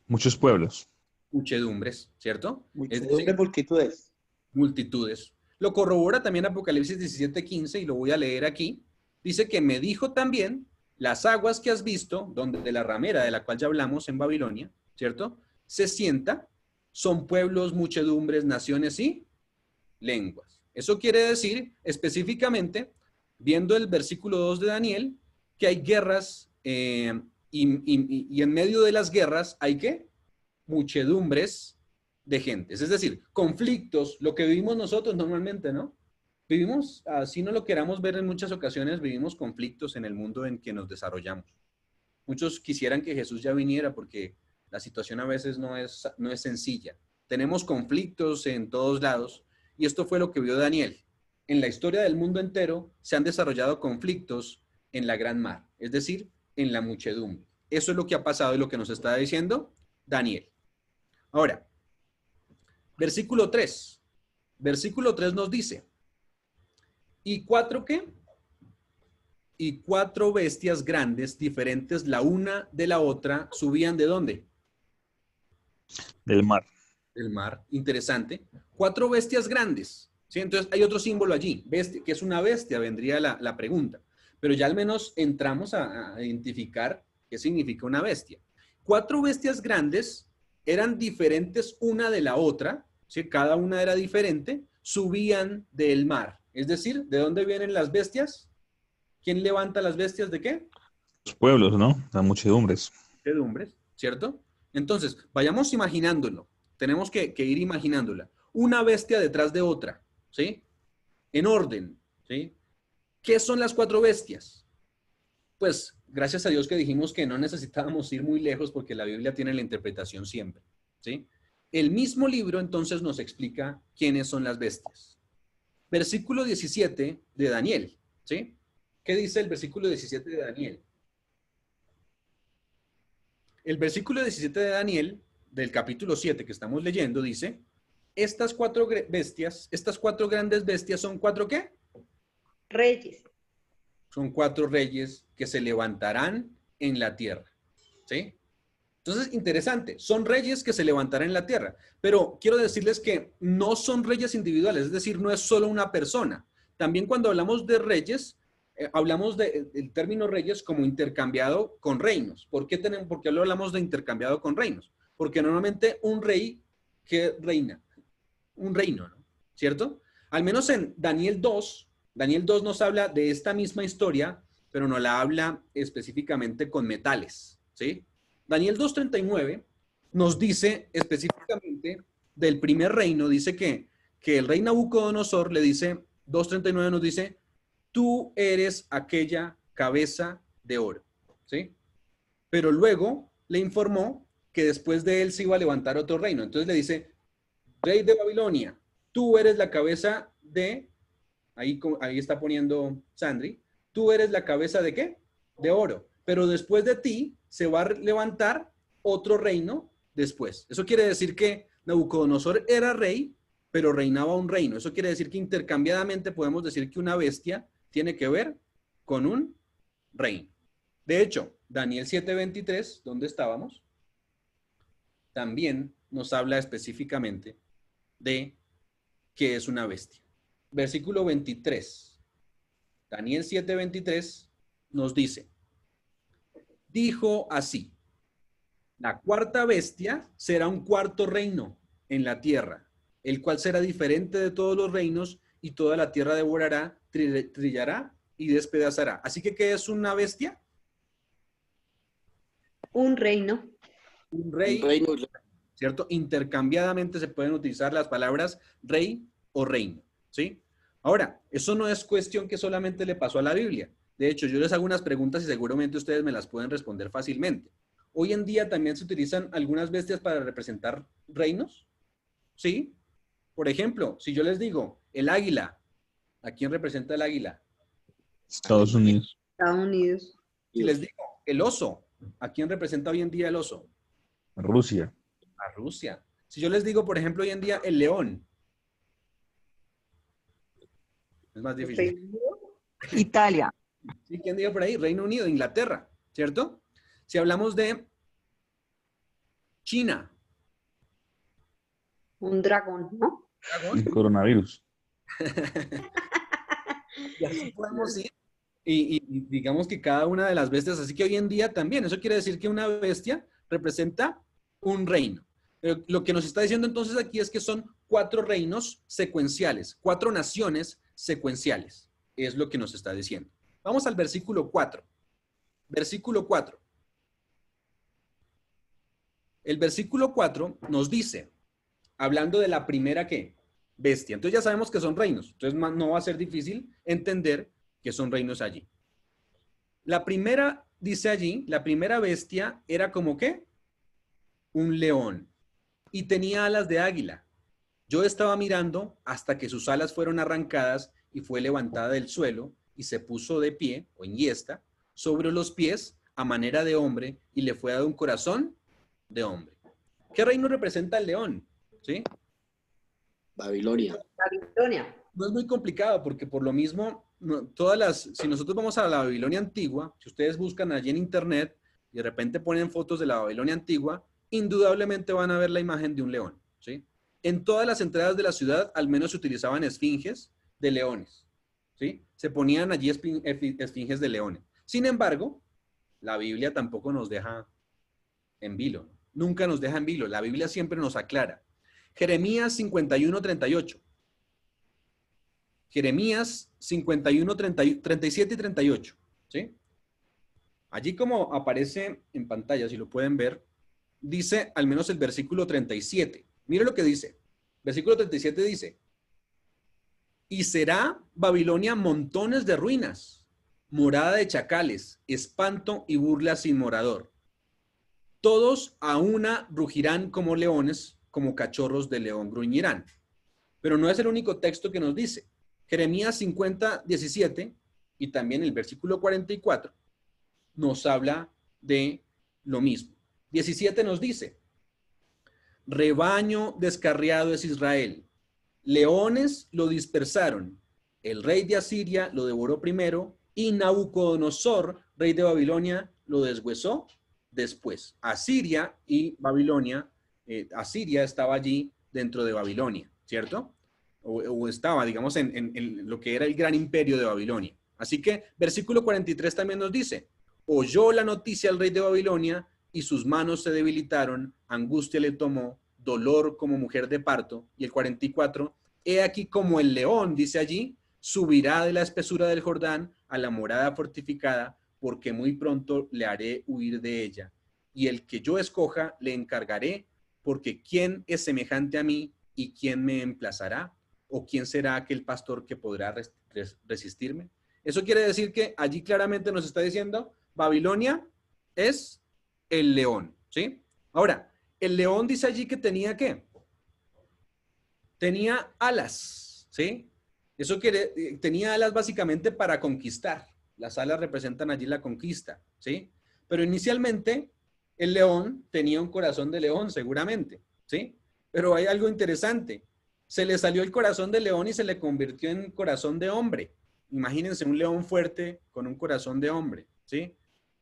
Muchos pueblos. Muchedumbres, ¿cierto? Muchedumbre, multitudes. Multitudes. Lo corrobora también Apocalipsis 17:15 y lo voy a leer aquí. Dice que me dijo también, las aguas que has visto, donde de la ramera de la cual ya hablamos en Babilonia, ¿cierto? Se sienta, son pueblos, muchedumbres, naciones y lenguas. Eso quiere decir específicamente, viendo el versículo 2 de Daniel, que hay guerras y en medio de las guerras hay ¿qué? Muchedumbres de gentes. Es decir, conflictos, lo que vivimos nosotros normalmente, ¿no? Vivimos, así no lo queramos ver en muchas ocasiones, vivimos conflictos en el mundo en que nos desarrollamos. Muchos quisieran que Jesús ya viniera porque la situación a veces no es sencilla. Tenemos conflictos en todos lados y esto fue lo que vio Daniel. En la historia del mundo entero se han desarrollado conflictos en la gran mar, es decir, en la muchedumbre. Eso es lo que ha pasado y lo que nos está diciendo Daniel. Ahora, versículo 3. Versículo 3 nos dice, ¿y cuatro qué? Y cuatro bestias grandes, diferentes la una de la otra, subían ¿de dónde? Del mar. Del mar. Interesante. Cuatro bestias grandes. ¿Sí? Entonces hay otro símbolo allí, bestia, que es una bestia, vendría la pregunta. Pero ya al menos entramos a identificar qué significa una bestia. Cuatro bestias grandes eran diferentes una de la otra, ¿sí? Cada una era diferente, subían del mar. Es decir, ¿de dónde vienen las bestias? ¿Quién levanta las bestias de qué? Los pueblos, ¿no? Las muchedumbres. Muchedumbres, ¿cierto? Entonces, vayamos imaginándolo. Tenemos que ir imaginándola. Una bestia detrás de otra, ¿sí? En orden, ¿sí? ¿Qué son las cuatro bestias? Pues, gracias a Dios que dijimos que no necesitábamos ir muy lejos porque la Biblia tiene la interpretación siempre, ¿sí? El mismo libro entonces nos explica quiénes son las bestias. Versículo 17 de Daniel, ¿sí? ¿Qué dice el versículo 17 de Daniel? El versículo 17 de Daniel, del capítulo 7 que estamos leyendo, dice, estas cuatro bestias, estas cuatro grandes bestias son cuatro ¿qué? Reyes. Son cuatro reyes que se levantarán en la tierra, ¿sí? Entonces, interesante, son reyes que se levantarán en la tierra, pero quiero decirles que no son reyes individuales, es decir, no es solo una persona. También cuando hablamos de reyes, hablamos del término reyes como intercambiado con reinos. ¿Por qué lo hablamos de intercambiado con reinos? porque normalmente un rey que reina, un reino, ¿no? ¿Cierto? Al menos en Daniel 2 nos habla de esta misma historia, pero no la habla específicamente con metales, ¿sí? Daniel 2:39 nos dice específicamente del primer reino, dice que el rey Nabucodonosor le dice, 2:39 nos dice, tú eres aquella cabeza de oro, ¿sí? Pero luego le informó que después de él se iba a levantar otro reino. Entonces le dice, rey de Babilonia, tú eres la cabeza de, ahí está poniendo Sandri, tú eres la cabeza de ¿qué? De oro. Pero después de ti se va a levantar otro reino después. Eso quiere decir que Nabucodonosor era rey, pero reinaba un reino. Eso quiere decir que intercambiadamente podemos decir que una bestia tiene que ver con un reino. De hecho, Daniel 7:23, ¿dónde estábamos? También nos habla específicamente de qué es una bestia. Versículo 23. Daniel 7:23 nos dice, dijo así, la cuarta bestia será un cuarto reino en la tierra, el cual será diferente de todos los reinos y toda la tierra devorará, trillará y despedazará. Así que, ¿qué es una bestia? Un reino. Un rey, Un reino. ¿cierto? Intercambiadamente se pueden utilizar las palabras rey o reino, ¿sí? Ahora, eso no es cuestión que solamente le pasó a la Biblia. De hecho, yo les hago unas preguntas y seguramente ustedes me las pueden responder fácilmente. Hoy en día también se utilizan algunas bestias para representar reinos, ¿sí? Por ejemplo, si yo les digo el águila, ¿a quién representa el águila? Estados Unidos. Estados Unidos. Si les digo el oso, ¿a quién representa hoy en día el oso? Rusia. A Rusia. Si yo les digo, por ejemplo, hoy en día el león, es más difícil. Italia. ¿Sí? ¿Quién diga por ahí? Reino Unido, Inglaterra, ¿cierto? Si hablamos de China, Un dragón, ¿no? dragón, El coronavirus. y así podemos ir. Y digamos que cada una de las bestias, así que hoy en día también, eso quiere decir que una bestia representa un reino. Pero lo que nos está diciendo entonces aquí es que son 4 reinos secuenciales, 4 naciones secuenciales, es lo que nos está diciendo. Vamos al versículo 4. Versículo 4. El versículo 4 nos dice, hablando de la primera ¿qué? Bestia. Entonces ya sabemos que son reinos. Entonces no va a ser difícil entender que son reinos allí. La primera, dice allí, la primera bestia era como ¿qué? Un león. Y tenía alas de águila. Yo estaba mirando hasta que sus alas fueron arrancadas y fue levantada del suelo y se puso de pie, o en hiesta, sobre los pies a manera de hombre y le fue dado un corazón de hombre. ¿Qué reino representa el león? ¿Sí? Babilonia. Babilonia. No es muy complicado porque por lo mismo, si nosotros vamos a la Babilonia antigua, si ustedes buscan allí en internet y de repente ponen fotos de la Babilonia antigua, indudablemente van a ver la imagen de un león, ¿sí? En todas las entradas de la ciudad al menos se utilizaban esfinges de leones, ¿sí? Se ponían allí esfinges de leones. Sin embargo, la Biblia tampoco nos deja en vilo, ¿no? Nunca nos deja en vilo, la Biblia siempre nos aclara. Jeremías 51:38. Jeremías 51, 37 y 38, ¿sí? Allí como aparece en pantalla, si lo pueden ver, dice al menos el versículo 37. Mire lo que dice. Versículo 37 dice, y será Babilonia montones de ruinas, morada de chacales, espanto y burla sin morador. Todos a una rugirán como leones, como cachorros de león gruñirán. Pero no es el único texto que nos dice. Jeremías 50:17 y también el versículo 44 nos habla de lo mismo. 17 nos dice, rebaño descarriado es Israel, leones lo dispersaron, el rey de Asiria lo devoró primero y Nabucodonosor, rey de Babilonia, lo deshuesó después. Asiria y Babilonia, Asiria estaba allí dentro de Babilonia, ¿cierto? O estaba, digamos, en lo que era el gran imperio de Babilonia. Así que versículo 43 también nos dice, oyó la noticia al rey de Babilonia y sus manos se debilitaron, angustia le tomó, dolor como mujer de parto. Y el 44, he aquí como el león, dice allí, subirá de la espesura del Jordán a la morada fortificada, porque muy pronto le haré huir de ella. Y el que yo escoja le encargaré, porque ¿quién es semejante a mí y quién me emplazará? ¿O quién será aquel pastor que podrá resistirme? Eso quiere decir que allí claramente nos está diciendo, Babilonia es el león, ¿sí? Ahora, el león dice allí que tenía ¿qué? Tenía alas, ¿sí? Eso tenía alas básicamente para conquistar. Las alas representan allí la conquista, ¿sí? Pero inicialmente el león tenía un corazón de león, seguramente, ¿sí? Pero hay algo interesante. Se le salió el corazón de león y se le convirtió en corazón de hombre. Imagínense un león fuerte con un corazón de hombre, ¿sí?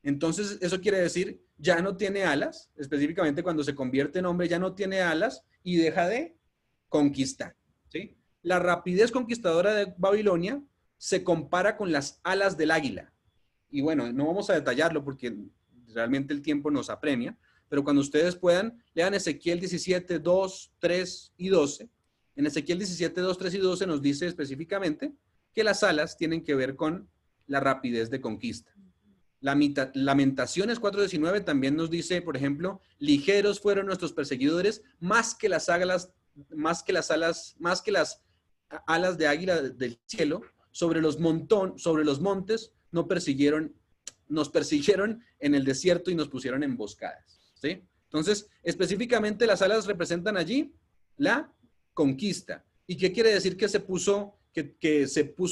Entonces, eso quiere decir, ya no tiene alas, específicamente cuando se convierte en hombre, ya no tiene alas y deja de conquistar, ¿sí? La rapidez conquistadora de Babilonia se compara con las alas del águila. Y bueno, no vamos a detallarlo porque realmente el tiempo nos apremia, pero cuando ustedes puedan, lean Ezequiel 17, 2, 3 y 12. En Ezequiel 17, 2, 3 y 12 nos dice específicamente que las alas tienen que ver con la rapidez de conquista. Lamentaciones 4:19 también nos dice, por ejemplo, ligeros fueron nuestros perseguidores, más que las alas de águila del cielo, sobre los montes nos persiguieron en el desierto y nos pusieron emboscadas, ¿sí? Entonces, específicamente las alas representan allí la conquista. ¿Y qué quiere decir que se puso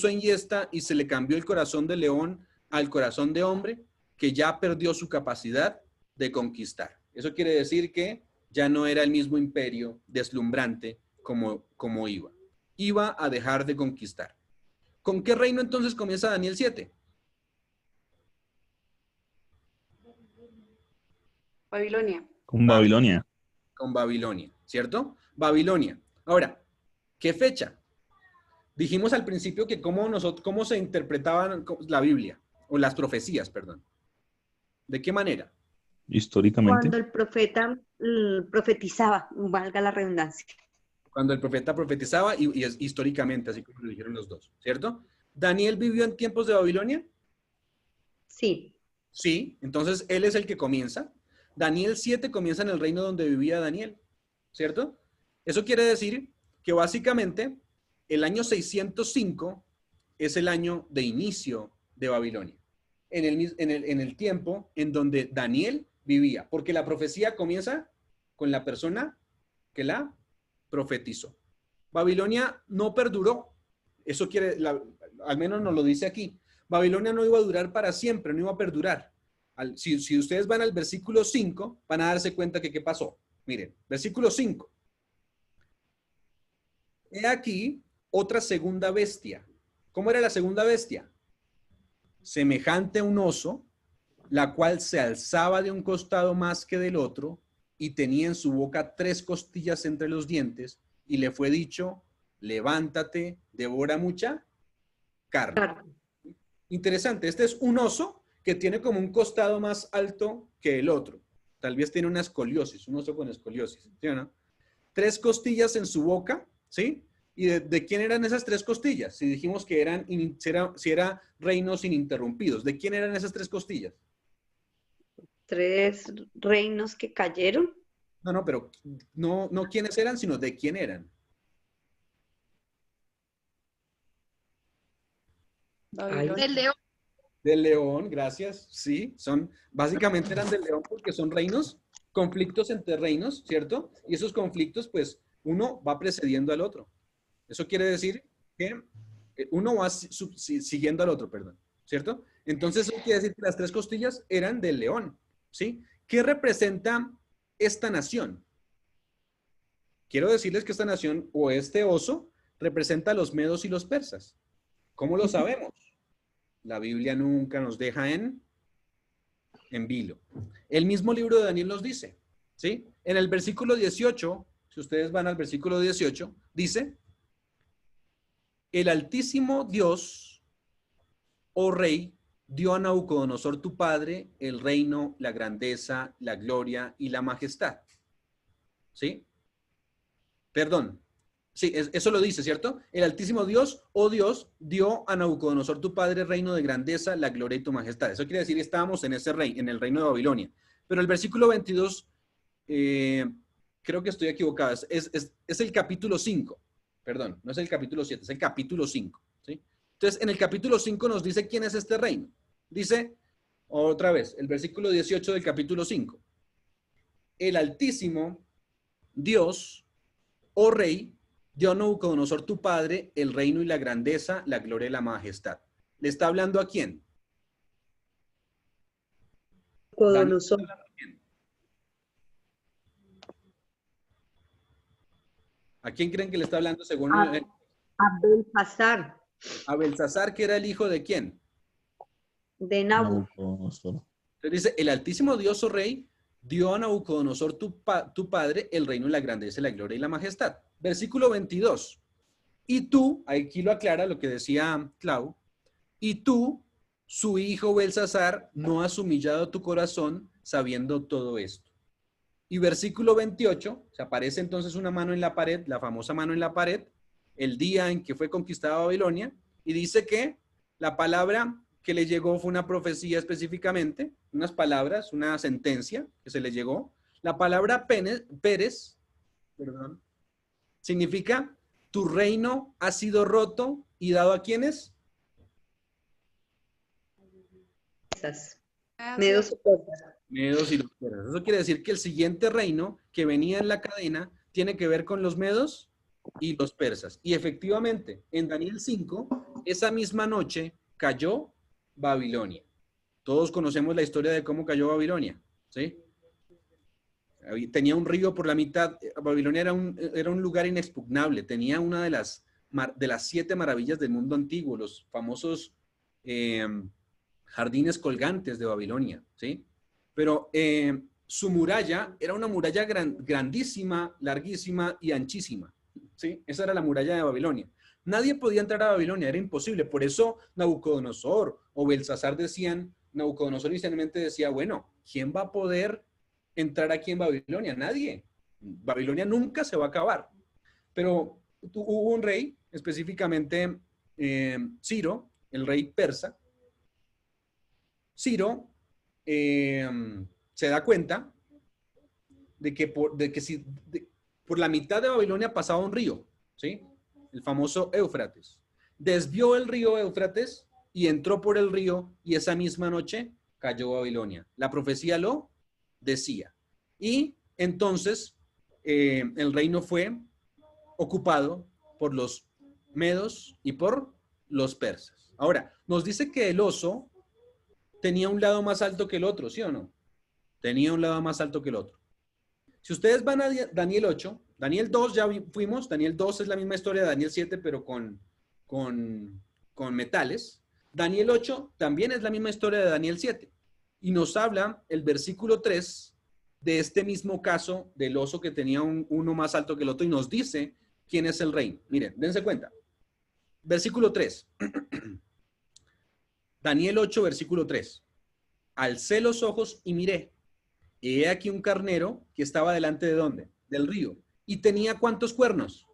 en yesta y se le cambió el corazón de león al corazón de hombre? Que ya perdió su capacidad de conquistar. Eso quiere decir que ya no era el mismo imperio deslumbrante como iba. Iba a dejar de conquistar. ¿Con qué reino entonces comienza Daniel 7? Babilonia. Con Babilonia. Con Babilonia, ¿cierto? Babilonia. Ahora, ¿qué fecha? Dijimos al principio que cómo se interpretaban la Biblia, o las profecías, perdón. ¿De qué manera? Históricamente. Cuando el profeta profetizaba, valga la redundancia. Cuando el profeta profetizaba y es históricamente, así como lo dijeron los dos, ¿cierto? ¿Daniel vivió en tiempos de Babilonia? Sí. Sí, entonces él es el que comienza. Daniel 7 comienza en el reino donde vivía Daniel, ¿cierto? Eso quiere decir que básicamente el año 605 es el año de inicio de Babilonia, en el tiempo en donde Daniel vivía, porque la profecía comienza con la persona que la profetizó. Babilonia no perduró, eso al menos nos lo dice aquí. Babilonia no iba a durar para siempre, no iba a perdurar. Si ustedes van al versículo 5, van a darse cuenta que qué pasó. Miren, versículo 5. He aquí otra segunda bestia. ¿Cómo era la segunda bestia? Semejante a un oso, la cual se alzaba de un costado más que del otro, y tenía en su boca 3 costillas entre los dientes, y le fue dicho, levántate, devora mucha carne. Interesante, este es un oso que tiene como un costado más alto que el otro. Tal vez tiene una escoliosis, un oso con escoliosis, ¿sí o no? 3 costillas en su boca, ¿sí? ¿Y de quién eran esas 3 costillas? Si dijimos que si era reinos ininterrumpidos, ¿de quién eran esas 3 costillas? 3 reinos que cayeron. No, pero no quiénes eran, sino de quién eran. Del león. Del león, gracias. Sí, básicamente eran del león porque son reinos, conflictos entre reinos, ¿cierto? Y esos conflictos, pues, uno va precediendo al otro. Eso quiere decir que uno va siguiendo al otro, perdón, ¿cierto? Entonces, eso quiere decir que las 3 costillas eran del león, ¿sí? ¿Qué representa esta nación? Quiero decirles que esta nación o este oso representa a los medos y los persas. ¿Cómo lo sabemos? La Biblia nunca nos deja en vilo. El mismo libro de Daniel nos dice, ¿sí? En el versículo 18, si ustedes van al versículo 18, dice, el Altísimo Dios, oh Rey, dio a Nabucodonosor tu padre el reino, la grandeza, la gloria y la majestad. ¿Sí? Perdón. Sí, eso lo dice, ¿cierto? El Altísimo Dios, oh Dios, dio a Nabucodonosor tu padre el reino de grandeza, la gloria y tu majestad. Eso quiere decir que estábamos en ese rey, en el reino de Babilonia. Pero el versículo 22, creo que estoy equivocado, es el capítulo 5. Perdón, no es el capítulo 7, es el capítulo 5. ¿Sí? Entonces, en el capítulo 5 nos dice quién es este reino. Dice, otra vez, el versículo 18 del capítulo 5. El Altísimo Dios, oh Rey, dio a Nabucodonosor tu padre el reino y la grandeza, la gloria y la majestad. ¿Le está hablando a quién? Nabucodonosor. ¿A quién creen que le está hablando según A Belsasar, a Belsasar, que era el hijo de quién? de Nabu. Nabucodonosor. Entonces dice, el Altísimo Dios, oh Rey, dio a Nabucodonosor tu padre el reino y la grandeza, la gloria y la majestad. Versículo 22. Y tú, aquí lo aclara lo que decía Clau, y tú, su hijo Belsasar, no has humillado tu corazón sabiendo todo esto. Y versículo 28, se aparece entonces una mano en la pared, la famosa mano en la pared, el día en que fue conquistada Babilonia, y dice que la palabra que le llegó fue una profecía específicamente, unas palabras, una sentencia que se le llegó. La palabra Pérez, perdón, significa tu reino ha sido roto y dado a quiénes? Medos y persas. Medos y los persas. Eso quiere decir que el siguiente reino que venía en la cadena tiene que ver con los medos y los persas. Y efectivamente, en Daniel 5, esa misma noche cayó Babilonia. Todos conocemos la historia de cómo cayó Babilonia, ¿sí? Tenía un río por la mitad. Babilonia era un lugar inexpugnable. Tenía una de las 7 maravillas del mundo antiguo, los famosos jardines colgantes de Babilonia, ¿sí? Pero su muralla era una muralla grandísima, larguísima y anchísima, ¿sí? Esa era la muralla de Babilonia. Nadie podía entrar a Babilonia, era imposible. Por eso Nabucodonosor o Belsasar Nabucodonosor inicialmente decía, bueno, ¿quién va a poder entrar aquí en Babilonia? Nadie. Babilonia nunca se va a acabar. Pero hubo un rey, específicamente Ciro, el rey persa. Ciro se da cuenta de que por la mitad de Babilonia pasaba un río, ¿sí? El famoso Éufrates. Desvió el río Éufrates y entró por el río y esa misma noche cayó Babilonia. La profecía lo decía. Y entonces el reino fue ocupado por los medos y por los persas. Ahora, nos dice que el oso tenía un lado más alto que el otro, ¿sí o no? Tenía un lado más alto que el otro. Si ustedes van a Daniel 8, Daniel 2 ya fuimos, Daniel 2 es la misma historia de Daniel 7, pero con metales. Daniel 8 también es la misma historia de Daniel 7. Y nos habla el versículo 3 de este mismo caso del oso que tenía uno más alto que el otro y nos dice quién es el reino. Miren, dense cuenta. Versículo 3. Daniel 8, versículo 3. Alcé los ojos y miré. Y he aquí un carnero que estaba delante de ¿dónde? Del río. ¿Y tenía cuántos cuernos?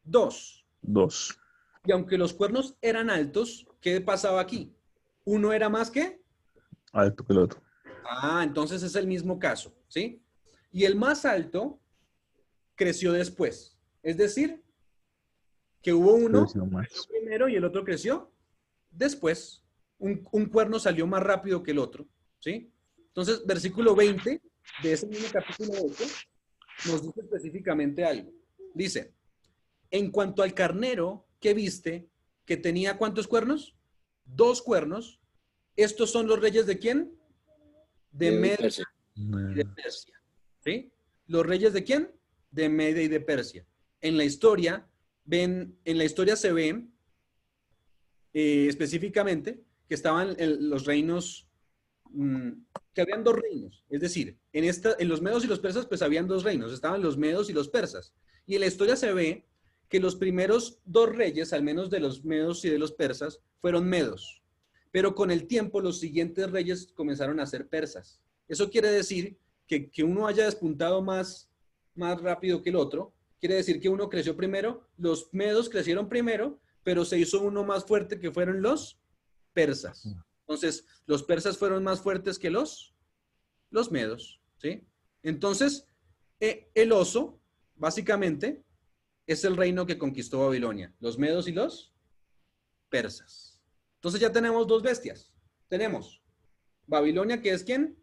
2. 2. Y aunque los cuernos eran altos, ¿qué pasaba aquí? ¿Uno era más que? Alto que el otro. Ah, entonces es el mismo caso, ¿sí? Y el más alto creció después. Es decir, que hubo uno primero y el otro creció después. Un cuerno salió más rápido que el otro, ¿sí? Entonces, versículo 20 de ese mismo capítulo 8 nos dice específicamente algo. Dice, en cuanto al carnero que viste, que tenía ¿cuántos cuernos? 2 cuernos. ¿Estos son los reyes de quién? De Media y de Persia. ¿Sí? ¿Los reyes de quién? De Media y de Persia. En la historia se ve específicamente que estaban los reinos, que habían 2 reinos. Es decir, en los medos y los persas, pues habían 2 reinos. Estaban los medos y los persas. Y en la historia se ve que los primeros 2 reyes, al menos de los medos y de los persas, fueron medos. Pero con el tiempo los siguientes reyes comenzaron a ser persas. Eso quiere decir que uno haya despuntado más rápido que el otro. Quiere decir que uno creció primero, los medos crecieron primero, pero se hizo uno más fuerte que fueron los persas. Entonces, los persas fueron más fuertes que los medos, ¿sí? Entonces, el oso, básicamente, es el reino que conquistó Babilonia, los medos y los persas. Entonces ya tenemos dos bestias. Tenemos Babilonia, que es ¿quién?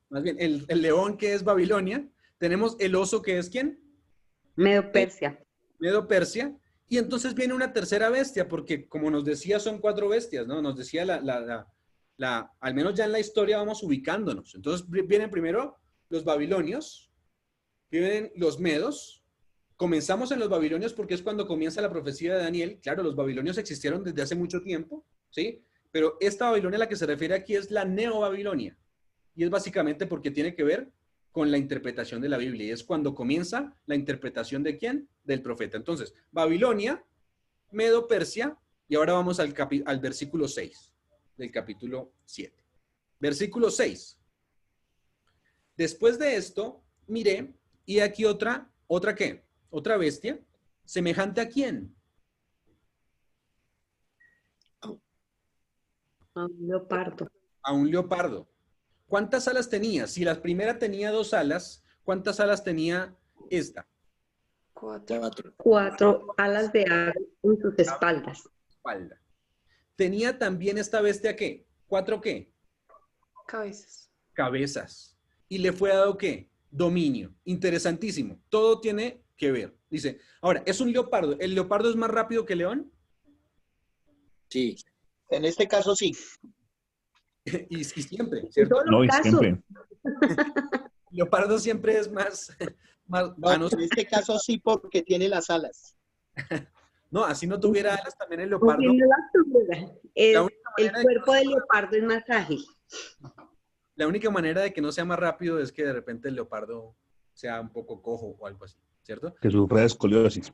Más bien, el león, que es Babilonia. Tenemos el oso, que es ¿quién? Medo-Persia. Medo-Persia. Y entonces viene una tercera bestia, porque como nos decía, son 4 bestias, ¿no? Nos decía al menos ya en la historia vamos ubicándonos. Entonces vienen primero los babilonios, vienen los medos. Comenzamos en los babilonios porque es cuando comienza la profecía de Daniel. Claro, los babilonios existieron desde hace mucho tiempo, ¿sí? Pero esta Babilonia a la que se refiere aquí es la Neo-Babilonia. Y es básicamente porque tiene que ver con la interpretación de la Biblia. Y es cuando comienza la interpretación ¿de quién? Del profeta. Entonces, Babilonia, Medo-Persia, y ahora vamos al versículo 6 del capítulo 7. Versículo 6. Después de esto, miré, y aquí ¿otra qué? Otra bestia, semejante ¿a quién? A un leopardo. A un leopardo. ¿Cuántas alas tenía? Si la primera tenía 2 alas, ¿cuántas alas tenía esta? 4. 4 alas de águila en sus espaldas. Espalda. ¿Tenía también esta bestia qué? 4 qué? Cabezas. Cabezas. ¿Y le fue dado qué? Dominio. Interesantísimo. Todo tiene que ver. Dice, ahora, es un leopardo. ¿El leopardo es más rápido que el león? Sí. En este caso sí. y siempre, ¿cierto? todos los No, y casos. siempre. El leopardo siempre es más... No, en este caso sí porque tiene las alas. No, así no tuviera alas también el leopardo. Porque no las tuviera. La única El manera de cuerpo del leopardo es más ágil. La única manera de que no sea más rápido es que de repente el leopardo sea un poco cojo o algo así, ¿cierto? Que sufre de escoliosis.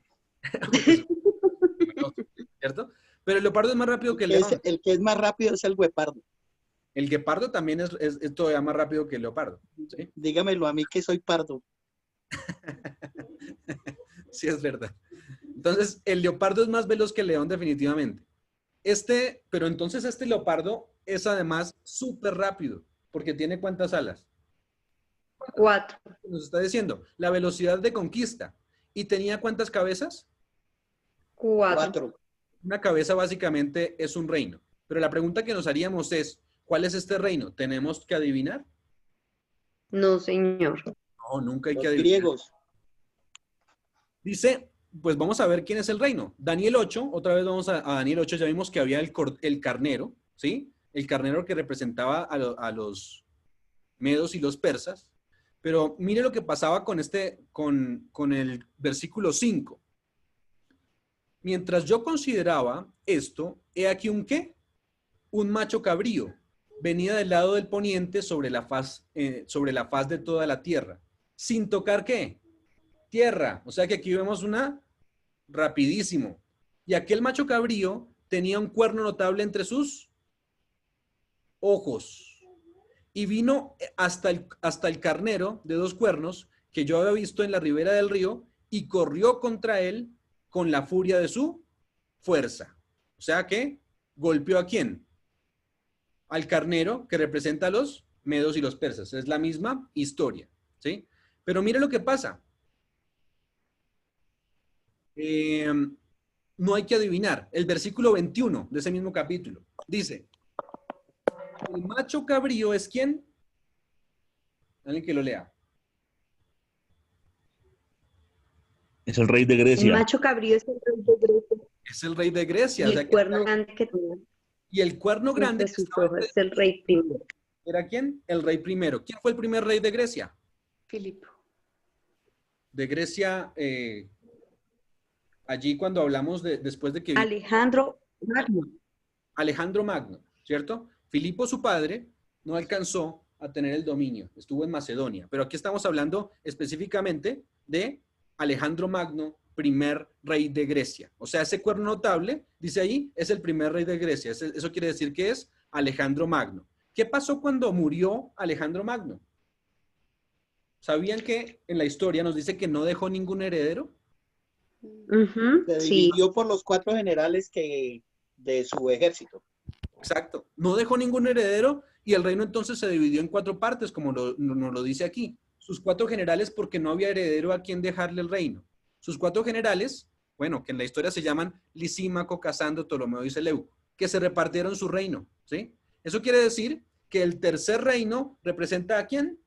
¿Cierto? Pero el leopardo es más rápido que el león. El que es más rápido es el guepardo. El guepardo también es todavía más rápido que el leopardo, ¿sí? Dígamelo a mí que soy pardo. Sí, es verdad. Entonces, el leopardo es más veloz que el león definitivamente. Pero entonces este leopardo es además súper rápido, porque tiene ¿cuántas alas? 4. Nos está diciendo, la velocidad de conquista. ¿Y tenía cuántas cabezas? 4. Una cabeza básicamente es un reino. Pero la pregunta que nos haríamos es, ¿cuál es este reino? ¿Tenemos que adivinar? No, señor. No, nunca hay Los que adivinar. griegos. Dice, pues vamos a ver quién es el reino. Daniel 8, otra vez vamos a Daniel 8, ya vimos que había el carnero, ¿sí? El carnero que representaba a los medos y los persas. Pero mire lo que pasaba con el versículo 5. Mientras yo consideraba esto, he aquí un ¿qué? Un macho cabrío. Venía del lado del poniente sobre la faz de toda la tierra. Sin tocar ¿qué? Tierra. O sea que aquí vemos una rapidísimo. Y aquel macho cabrío tenía un cuerno notable entre sus ojos. Y vino hasta el carnero de 2 cuernos que yo había visto en la ribera del río y corrió contra él con la furia de su fuerza. O sea que golpeó ¿a quién? Al carnero que representa a los medos y los persas. Es la misma historia, ¿sí? Pero mire lo que pasa. No hay que adivinar. El versículo 21 de ese mismo capítulo dice, el macho cabrío es ¿quién? Alguien que lo lea. Es el rey de El Grecia. macho cabrío es el rey de Grecia. Es el rey de Grecia. Y O sea el que cuerno grande que tenía y el cuerno grande entre que sus estaba ojos es el rey primero. ¿era quién? El rey primero. ¿Quién fue el primer rey de Grecia? Filipo. De Grecia, allí cuando hablamos después de que Alejandro Magno. Alejandro Magno, ¿cierto? Filipo, su padre, no alcanzó a tener el dominio, estuvo en Macedonia, pero aquí estamos hablando específicamente de Alejandro Magno primer rey de Grecia. O sea, ese cuerno notable, dice ahí, es el primer rey de Grecia. Eso quiere decir que es Alejandro Magno. ¿Qué pasó cuando murió Alejandro Magno? ¿Sabían que en la historia nos dice que no dejó ningún heredero? Ujú, Se sí. dividió por los 4 generales de su ejército. Exacto. No dejó ningún heredero y el reino entonces se dividió en 4 partes, como nos lo dice aquí. Sus 4 generales porque no había heredero a quien dejarle el reino. Sus 4 generales, bueno, que en la historia se llaman Lisímaco, Casandro, Ptolomeo y Seleuco, que se repartieron su reino, ¿sí? Eso quiere decir que el tercer reino representa ¿a quién?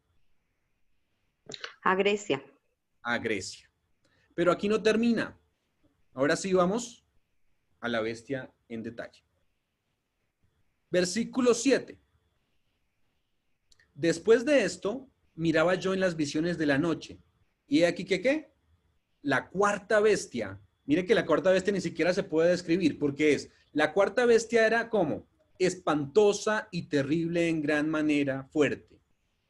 A Grecia. A Grecia. Pero aquí no termina. Ahora sí vamos a la bestia en detalle. Versículo 7. Después de esto, miraba yo en las visiones de la noche. ¿Y he aquí que qué? La cuarta bestia. Mire que la cuarta bestia ni siquiera se puede describir, porque la cuarta bestia era como espantosa y terrible en gran manera, fuerte,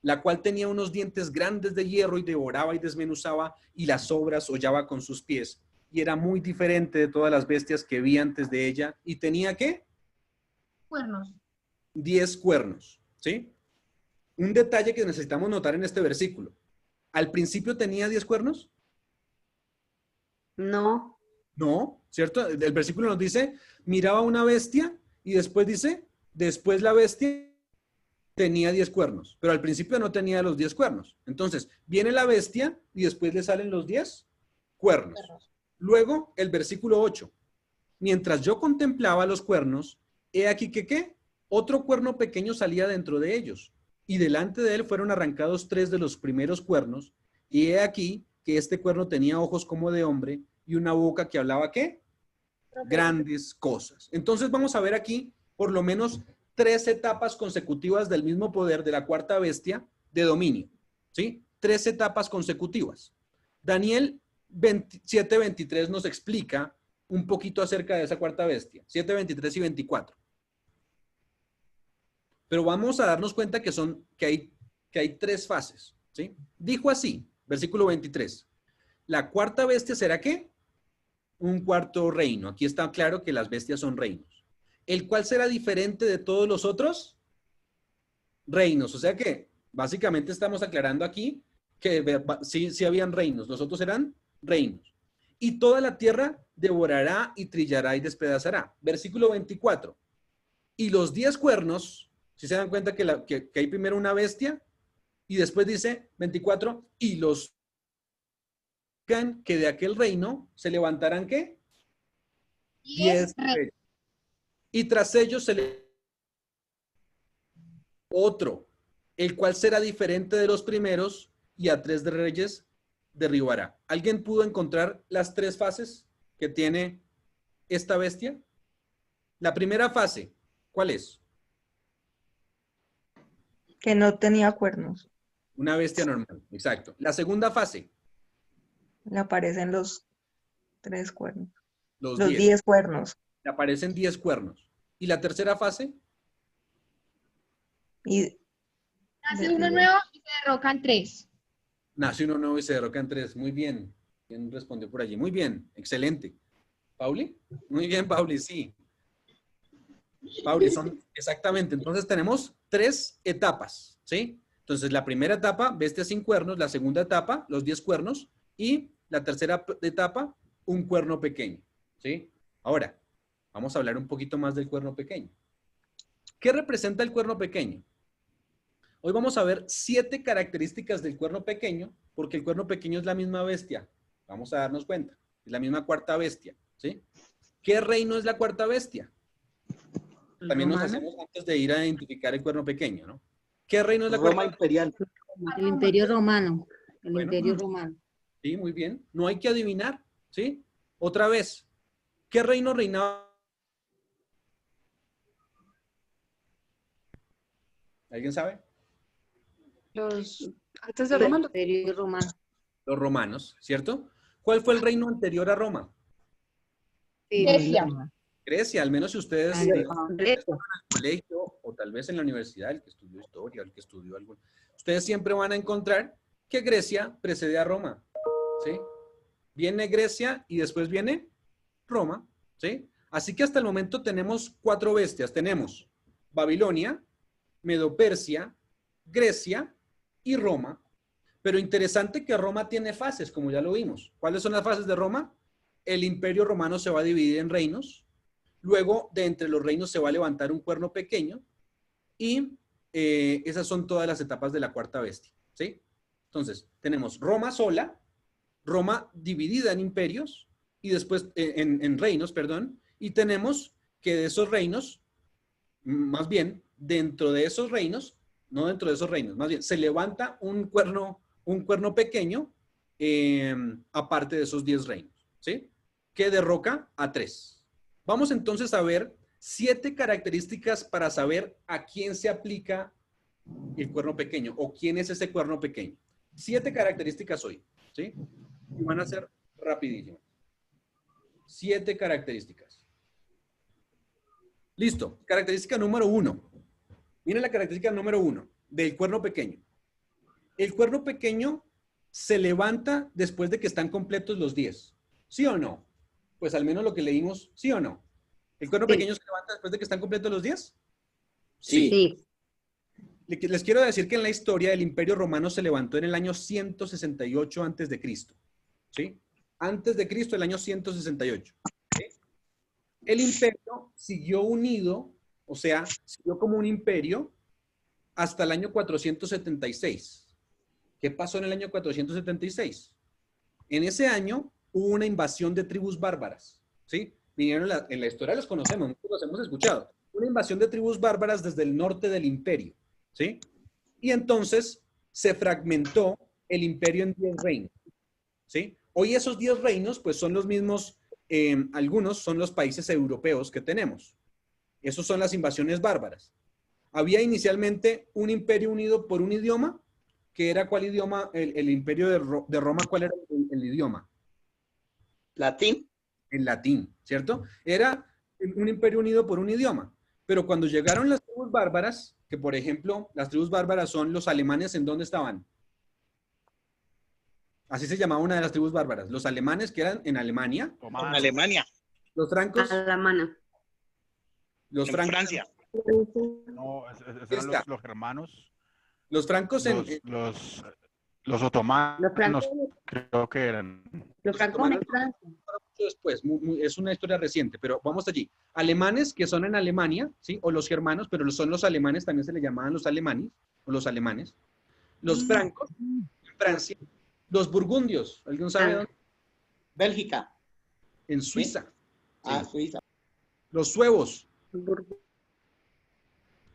la cual tenía unos dientes grandes de hierro y devoraba y desmenuzaba y las sobras hollaba con sus pies. Y era muy diferente de todas las bestias que vi antes de ella. ¿Y tenía qué? Cuernos. 10 cuernos, ¿sí? Un detalle que necesitamos notar en este versículo. ¿Al principio tenía 10 cuernos? No. No, ¿cierto? El versículo nos dice, miraba una bestia y después dice, después la bestia tenía 10 cuernos, pero al principio no tenía los 10 cuernos. Entonces, viene la bestia y después le salen los 10 cuernos. Luego, el versículo 8. Mientras yo contemplaba los cuernos, he aquí que ¿qué? Otro cuerno pequeño salía dentro de ellos, y delante de él fueron arrancados 3 de los primeros cuernos, y he aquí que este cuerno tenía ojos como de hombre y una boca que hablaba ¿qué? Grandes cosas. Entonces vamos a ver aquí por lo menos 3 etapas consecutivas del mismo poder de la cuarta bestia de dominio, ¿sí? 3 etapas consecutivas. Daniel 7:23 nos explica un poquito acerca de esa cuarta bestia, 7:23 y 24. Pero vamos a darnos cuenta que hay 3 fases, ¿sí? Dijo así, versículo 23. La cuarta bestia será ¿qué? Un cuarto reino. Aquí está claro que las bestias son reinos. ¿El cual será diferente de todos los otros reinos? O sea que básicamente estamos aclarando aquí que sí habían reinos, los otros eran reinos. Y toda la tierra devorará y trillará y despedazará. Versículo 24. Y los 10 cuernos, si se dan cuenta que hay primero una bestia y después dice 24, y los que de aquel reino se levantarán ¿qué? 10 reyes. Y tras ellos se le otro, el cual será diferente de los primeros y a 3 de reyes derribará. ¿Alguien pudo encontrar las 3 fases que tiene esta bestia? La primera fase, ¿cuál es? Que no tenía cuernos. Una bestia normal, exacto. La segunda fase. Le aparecen los 3 cuernos. Los Los 10 cuernos. Le aparecen 10 cuernos. ¿Y la tercera fase? Y Nace uno nuevo y se derrocan 3. Nace uno nuevo y se derrocan 3. Muy bien. ¿Quién respondió por allí? Muy bien. Excelente. ¿Pauli? Muy bien, Pauli, sí. Pauli, exactamente. Entonces tenemos 3 etapas, ¿sí? Entonces la primera etapa, bestia sin cuernos. La segunda etapa, los 10 cuernos. Y la tercera etapa, un cuerno pequeño, ¿sí? Ahora, vamos a hablar un poquito más del cuerno pequeño. ¿Qué representa el cuerno pequeño? Hoy vamos a ver 7 características del cuerno pequeño, porque el cuerno pequeño es la misma bestia. Vamos a darnos cuenta. Es la misma cuarta bestia, ¿sí? ¿Qué reino es la cuarta bestia? También nos hacemos antes de ir a identificar el cuerno pequeño, ¿no? ¿Qué reino es la Roma cuarta imperial. El Imperio Romano. El Bueno. Imperio Romano. Sí, muy bien. No hay que adivinar, ¿sí? Otra vez. ¿Qué reino reinaba? ¿Alguien sabe? Antes de Roma, El Imperio Romano. Los romanos, ¿cierto? ¿Cuál fue el reino anterior a Roma? Grecia. Grecia, al menos si ustedes Ah, están Grecia. en el colegio o tal vez en la universidad, el que estudió historia, el que estudió algo, ustedes siempre van a encontrar que Grecia precede a Roma, ¿sí? viene Grecia y después viene Roma, ¿sí? Así que hasta el momento tenemos 4 bestias. Tenemos Babilonia, Medo-Persia, Grecia y Roma. Pero interesante que Roma tiene fases, como ya lo vimos. ¿Cuáles son las fases de Roma? El imperio romano se va a dividir en reinos. Luego, de entre los reinos se va a levantar un cuerno pequeño. Y esas son todas las etapas de la cuarta bestia, ¿sí? Entonces, tenemos Roma sola, Roma dividida en imperios, y después en reinos, perdón. Y tenemos que de esos reinos, más bien, dentro de esos reinos, no dentro de esos reinos, más bien, se levanta un cuerno pequeño, aparte de esos 10 reinos, ¿sí? Que derroca a 3. Vamos entonces a ver 7 características para saber a quién se aplica el cuerno pequeño o quién es ese cuerno pequeño. 7 características hoy, ¿sí? Y van a ser rapidísimas. 7 características. Listo. Característica número 1. Miren la característica número 1 del cuerno pequeño. El cuerno pequeño se levanta después de que están completos los 10. ¿Sí o no? Pues al menos lo que leímos, ¿sí o no? ¿El cuerno pequeño se levanta después de que están completos los 10? Sí. Les quiero decir que en la historia el Imperio Romano se levantó en el año 168 antes de Cristo. ¿Sí? Antes de Cristo, el año 168. ¿Sí? El imperio siguió unido, o sea, siguió como un imperio hasta el año 476. ¿Qué pasó en el año 476? En ese año hubo una invasión de tribus bárbaras, ¿sí? Vinieron en la historia, los conocemos, nosotros los hemos escuchado. Una invasión de tribus bárbaras desde el norte del imperio, ¿sí? Y entonces se fragmentó el imperio en 10 reinos, ¿sí? Hoy esos 10 reinos, pues son los mismos, algunos son los países europeos que tenemos. Esos son las invasiones bárbaras. Había inicialmente un imperio unido por un idioma, que era ¿cuál idioma? El imperio de Roma, ¿cuál era el idioma? Latín. El latín, ¿cierto? Era un imperio unido por un idioma. Pero cuando llegaron las tribus bárbaras, que por ejemplo, las tribus bárbaras son los alemanes, ¿en dónde estaban? Así se llamaba una de las tribus bárbaras. Los alemanes que eran en Alemania. En Alemania. Los francos. Alemana. Los En francos. Francia. No, esos eran los germanos. Los francos Los otomanos, Los francos, creo que eran. los francos en Francia. Después, es una historia reciente, pero vamos allí. Alemanes que son en Alemania, ¿sí? O los germanos, pero son los alemanes, también se le llamaban los alemanes, o los alemanes. Los francos, en Francia. Los burgundios, ¿alguien sabe dónde? Bélgica. En Suiza. Ah, Sí. Suiza. Los suevos.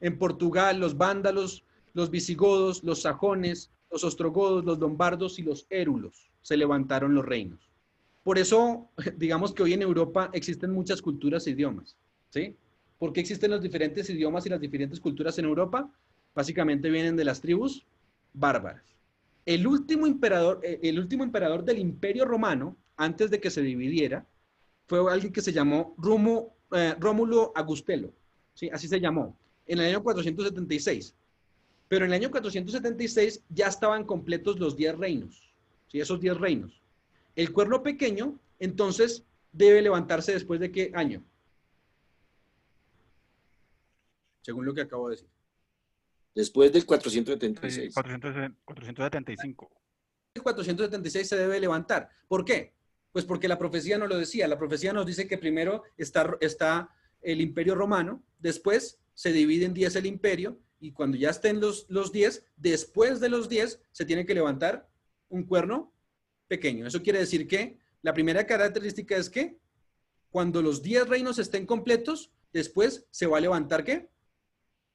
En Portugal, los vándalos, los visigodos, los sajones, los ostrogodos, los lombardos y los érulos. Se levantaron los reinos. Por eso, digamos que hoy en Europa existen muchas culturas e idiomas, ¿sí? ¿Por qué existen los diferentes idiomas y las diferentes culturas en Europa? Básicamente vienen de las tribus bárbaras. El último emperador del Imperio Romano, antes de que se dividiera, fue alguien que se llamó Rómulo Agustelo, ¿sí? Así se llamó, en el año 476. Pero en el año 476 ya estaban completos los 10 reinos, ¿sí? Esos 10 reinos. El cuerno pequeño, entonces, debe levantarse después de ¿qué año? Según lo que acabo de decir. Después del 476. 475. El 476 se debe levantar. ¿Por qué? Pues porque la profecía no lo decía. La profecía nos dice que primero está el Imperio Romano, después se divide en 10 el imperio, y cuando ya estén los 10, después de los 10 se tiene que levantar un cuerno pequeño. Eso quiere decir que la primera característica es que cuando los 10 reinos estén completos, después se va a levantar ¿qué?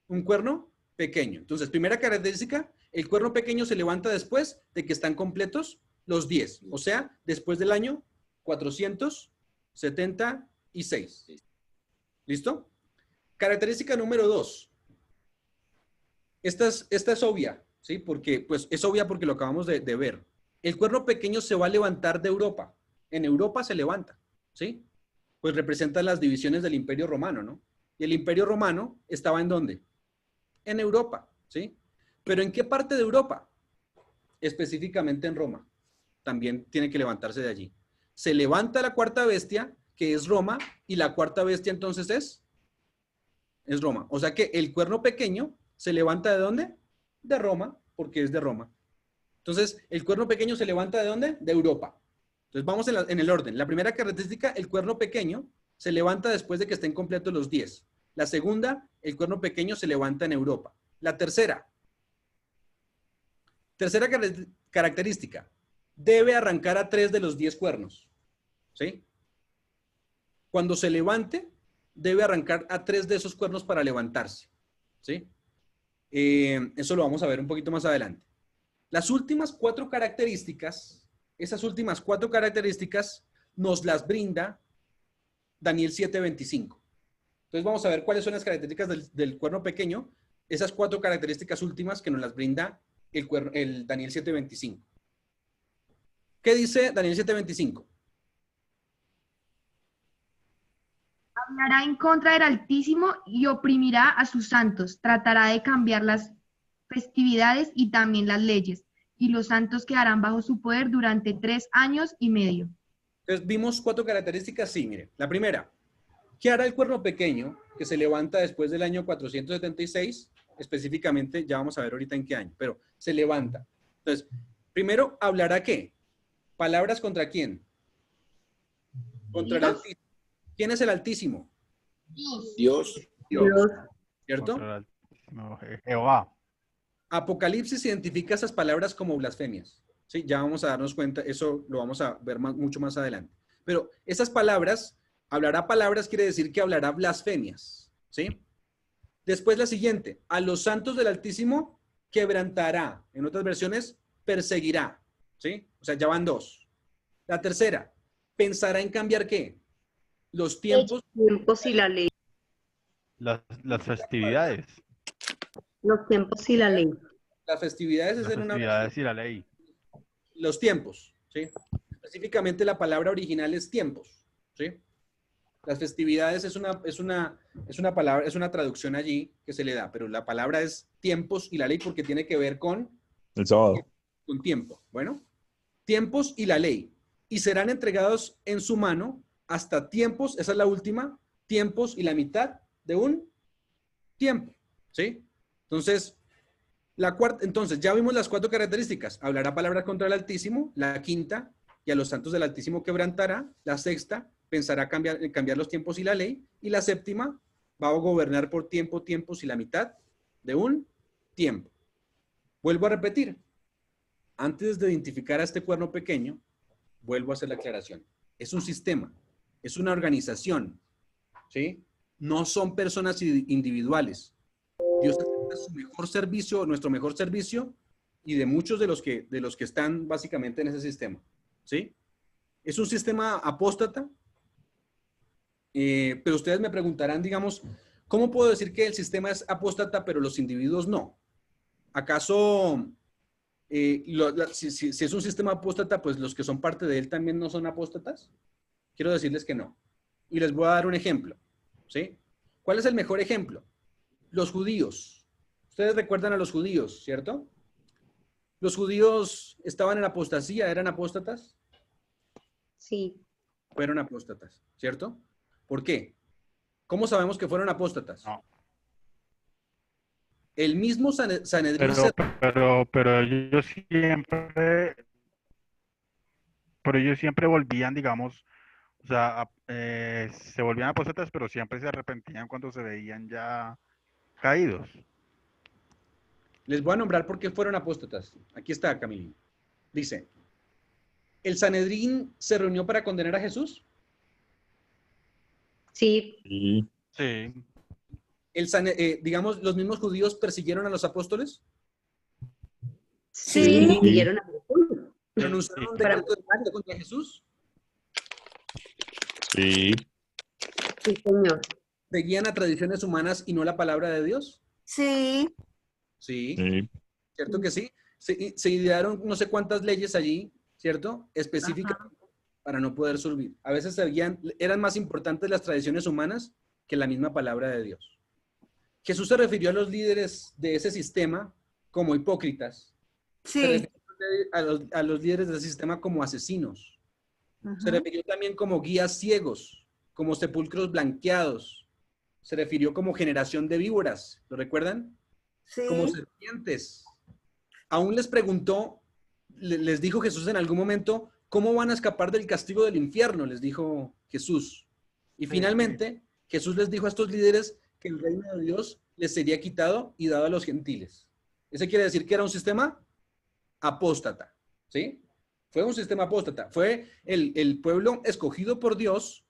Un cuerno pequeño. Entonces, primera característica, el cuerno pequeño se levanta después de que están completos los 10, o sea, después del año 476. ¿Listo? Característica número 2. Esta es obvia, ¿sí? Porque, pues, es obvia porque lo acabamos de ver. El cuerno pequeño se va a levantar de Europa. En Europa se levanta, ¿sí? Pues representa las divisiones del Imperio Romano, ¿no? Y el Imperio Romano estaba ¿en dónde? En Europa, ¿sí? ¿Pero en qué parte de Europa? Específicamente en Roma. También tiene que levantarse de allí. se levanta la cuarta bestia, que es Roma, y la cuarta bestia entonces es Roma. O sea que el cuerno pequeño se levanta ¿de dónde? De Roma, porque es de Roma. Entonces, el cuerno pequeño se levanta ¿de dónde? De Europa. Entonces, vamos en el orden. La primera característica, el cuerno pequeño se levanta después de que estén completos los 10. La segunda, el cuerno pequeño se levanta en Europa. La tercera característica, debe arrancar a 3 de los 10 cuernos. ¿Sí? Cuando se levante, debe arrancar a 3 de esos cuernos para levantarse. ¿Sí? Eso lo vamos a ver un poquito más adelante. Las últimas 4 características, esas últimas 4 características nos las brinda Daniel 7:25. Entonces vamos a ver cuáles son las características del cuerno pequeño, esas 4 características últimas que nos las brinda el Daniel 7:25. ¿Qué dice Daniel 7:25? Hablará en contra del Altísimo y oprimirá a sus santos. Tratará de cambiar las festividades y también las leyes. Y los santos quedarán bajo su poder durante 3 años y medio. Entonces vimos 4 características. Sí, mire. La primera, ¿qué hará el cuerno pequeño que se levanta después del año 476? Específicamente, ya vamos a ver ahorita en qué año, pero se levanta. Entonces, primero, ¿hablará qué? ¿Palabras contra quién? Contra el Altísimo. ¿Quién es el Altísimo? Dios. ¿Cierto? No, Jehová. Apocalipsis identifica esas palabras como blasfemias. Sí, ya vamos a darnos cuenta, eso lo vamos a ver mucho más adelante. Pero esas palabras, hablará palabras quiere decir que hablará blasfemias. ¿Sí? Después la siguiente, a los santos del Altísimo quebrantará. En otras versiones, perseguirá. ¿Sí? O sea, ya van 2. La tercera, pensará en cambiar ¿qué? Los tiempos y la ley. Las festividades. Los tiempos y la ley. Las festividades es Las en una... festividades y la ley. Los tiempos, ¿sí? Específicamente la palabra original es tiempos, ¿sí? Las festividades es una palabra, es una traducción allí que se le da, pero la palabra es tiempos y la ley porque tiene que ver con... El sábado. Con tiempo. Bueno, tiempos y la ley. Y serán entregados en su mano hasta tiempos, esa es la última, tiempos y la mitad de un tiempo, ¿sí? Entonces, entonces ya vimos las 4 características. Hablará palabras contra el Altísimo. La quinta, y a los santos del Altísimo quebrantará. La sexta, pensará cambiar los tiempos y la ley. Y la séptima, va a gobernar por tiempo, tiempos y la mitad de un tiempo. Vuelvo a repetir. Antes de identificar a este cuerno pequeño, vuelvo a hacer la aclaración. Es un sistema, es una organización, ¿sí? No son personas individuales. Dios acepta su mejor servicio, nuestro mejor servicio, y de muchos de los que están básicamente en ese sistema, ¿sí? Es un sistema apóstata, pero ustedes me preguntarán, digamos, ¿cómo puedo decir que el sistema es apóstata, pero los individuos no? ¿Acaso, si es un sistema apóstata, pues los que son parte de él también no son apóstatas? Quiero decirles que no. Y les voy a dar un ejemplo, ¿sí? ¿Cuál es el mejor ejemplo? Los judíos. Ustedes recuerdan a los judíos, ¿cierto? Los judíos estaban en apostasía, ¿eran apóstatas? Sí. Fueron apóstatas, ¿cierto? ¿Por qué? ¿Cómo sabemos que fueron apóstatas? No. El mismo Sanedrín... Pero ellos siempre volvían, digamos, o sea, se volvían apóstatas, pero siempre se arrepentían cuando se veían ya caídos. Les voy a nombrar por qué fueron apóstatas. Aquí está, Camilín. Dice, ¿el Sanedrín se reunió para condenar a Jesús? Sí. Sí. Digamos, ¿los mismos judíos persiguieron a los apóstoles? Sí. Persiguieron a Jesús. ¿Pronunciaron un decreto de muerte contra Jesús? Sí. Sí, señor. ¿Seguían a tradiciones humanas y no la palabra de Dios? Sí. Sí. Sí. ¿Cierto que sí? Se idearon no sé cuántas leyes allí, ¿cierto? Específicas para no poder subir. A veces eran más importantes las tradiciones humanas que la misma palabra de Dios. Jesús se refirió a los líderes de ese sistema como hipócritas. Sí. Se refirió a los líderes de ese sistema como asesinos. Se refirió también como guías ciegos, como sepulcros blanqueados. Se refirió como generación de víboras, ¿lo recuerdan? Sí. Como serpientes. Aún les preguntó, les dijo Jesús en algún momento, ¿cómo van a escapar del castigo del infierno? Les dijo Jesús. Y finalmente, Jesús les dijo a estos líderes que el reino de Dios les sería quitado y dado a los gentiles. Eso quiere decir que era un sistema apóstata, ¿sí? Fue un sistema apóstata. Fue el pueblo escogido por Dios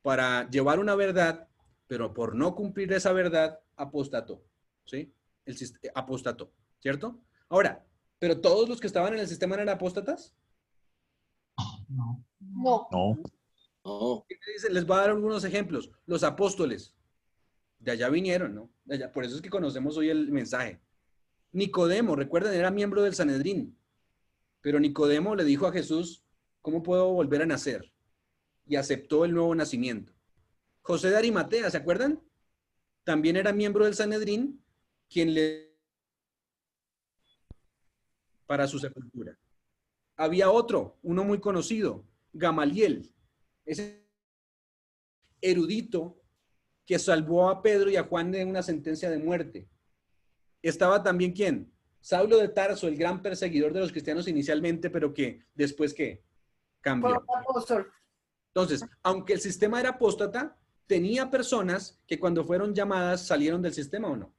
para llevar una verdad, pero por no cumplir esa verdad, apostató, ¿sí? Apostató, ¿cierto? Ahora, ¿pero todos los que estaban en el sistema eran apóstatas? No. No. ¿Qué me dicen? Les voy a dar algunos ejemplos. Los apóstoles, de allá vinieron, ¿no? De allá, por eso es que conocemos hoy el mensaje. Nicodemo, recuerden, era miembro del Sanedrín, pero Nicodemo le dijo a Jesús, ¿cómo puedo volver a nacer? Y aceptó el nuevo nacimiento. José de Arimatea, ¿se acuerdan? También era miembro del Sanedrín, quien le para su sepultura. Había otro, uno muy conocido, Gamaliel, ese erudito que salvó a Pedro y a Juan de una sentencia de muerte. Estaba también, ¿quién? Saulo de Tarso, el gran perseguidor de los cristianos inicialmente, pero que después, ¿qué? Cambió. Entonces, aunque el sistema era apóstata, tenía personas que cuando fueron llamadas salieron del sistema, ¿o no?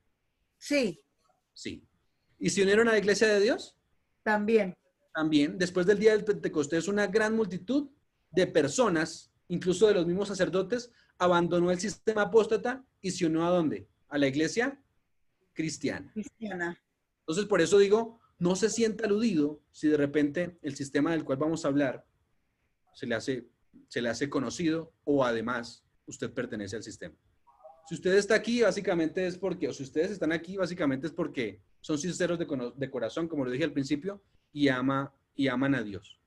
Sí. Sí. ¿Y se unieron a la iglesia de Dios? También. También, después del día del Pentecostés, una gran multitud de personas, incluso de los mismos sacerdotes, abandonó el sistema apóstata y se unió ¿a dónde? A la iglesia cristiana. Entonces, por eso digo, no se sienta aludido si de repente el sistema del cual vamos a hablar se le hace conocido o además usted pertenece al sistema. Si usted está aquí, básicamente es porque, o si ustedes están aquí, básicamente es porque son sinceros de corazón, como lo dije al principio, y aman a Dios.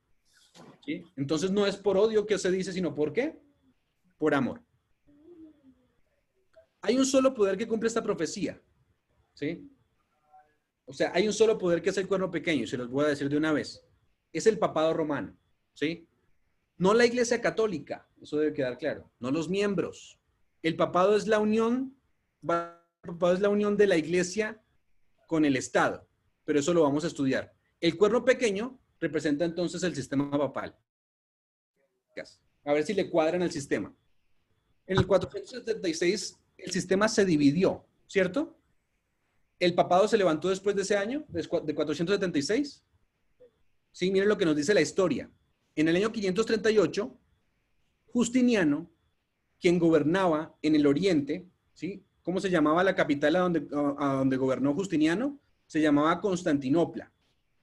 ¿Sí? Entonces no es por odio que se dice, sino ¿por qué? Por amor. Hay un solo poder que cumple esta profecía. ¿Sí? O sea, hay un solo poder que es el cuerno pequeño, y se los voy a decir de una vez. Es el papado romano. ¿Sí? No la iglesia católica, eso debe quedar claro. No los miembros. El papado es la unión de la iglesia con el Estado, pero eso lo vamos a estudiar. El cuerno pequeño representa entonces el sistema papal. A ver si le cuadran al sistema. En el 476 el sistema se dividió, ¿cierto? El papado se levantó después de ese año, de 476. Sí, miren lo que nos dice la historia. En el año 538, Justiniano, quien gobernaba en el oriente, ¿sí? ¿Cómo se llamaba la capital a donde gobernó Justiniano? Se llamaba Constantinopla.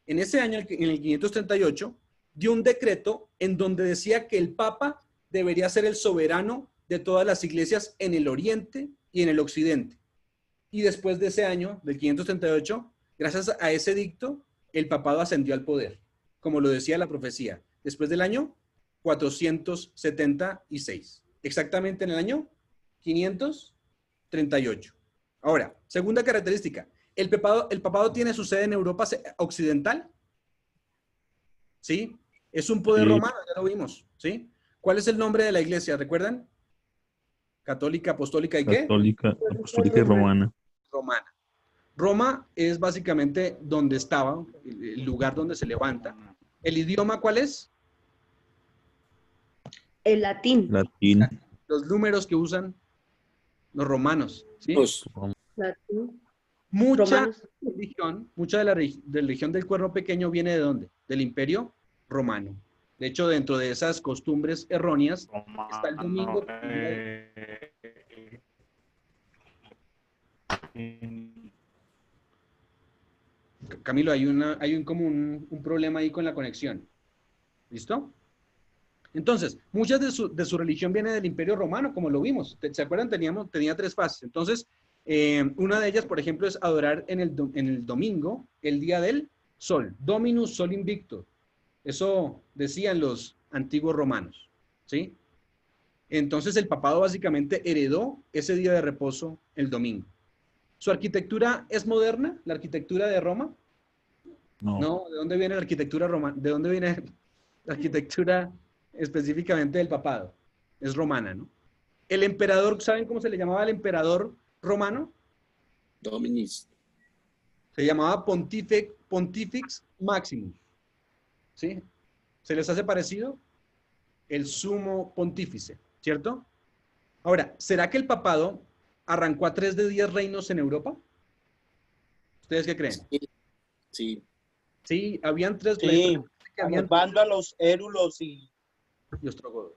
En ese año, en el 538, dio un decreto en donde decía que el Papa debería ser el soberano de todas las iglesias en el oriente y en el occidente. Y después de ese año, del 538, gracias a ese edicto, el papado ascendió al poder, como lo decía la profecía, después del año 476. Exactamente en el año 538. Ahora, segunda característica. ¿El papado tiene su sede en Europa occidental? ¿Sí? Es un poder romano, ya lo vimos. ¿Sí? ¿Cuál es el nombre de la iglesia? ¿Recuerdan? Católica, apostólica ¿y qué? Católica, apostólica y romana. Romana. Roma es básicamente donde estaba, el lugar donde se levanta. ¿El idioma cuál es? El latín. Latín. Los números que usan los romanos. ¿Sí? Latín. Mucha de la religión del cuerno pequeño viene ¿de dónde? Del Imperio Romano. De hecho, dentro de esas costumbres erróneas está el domingo. Camilo, hay un problema ahí con la conexión. ¿Listo? Entonces, muchas de su religión viene del Imperio Romano, como lo vimos. ¿Se acuerdan? Tenía tres fases. Entonces, una de ellas, por ejemplo, es adorar en el domingo, el día del sol. Dominus Sol Invicto. Eso decían los antiguos romanos. ¿Sí? Entonces, el papado básicamente heredó ese día de reposo el domingo. ¿Su arquitectura es moderna? ¿La arquitectura de Roma? No. No, ¿de dónde viene la arquitectura romana? ¿De dónde viene la arquitectura específicamente del papado. Es romana, ¿no? El emperador, ¿saben cómo se le llamaba al emperador romano? Dominis. Se llamaba Pontifex Maximus. ¿Sí? ¿Se les hace parecido? El sumo pontífice, ¿cierto? Ahora, ¿será que el papado arrancó a 3 de 10 reinos en Europa? ¿Ustedes qué creen? Sí. Sí. Sí, habían 3 Sí, reinos. Que habían salvando a los érulos y ostrogodos.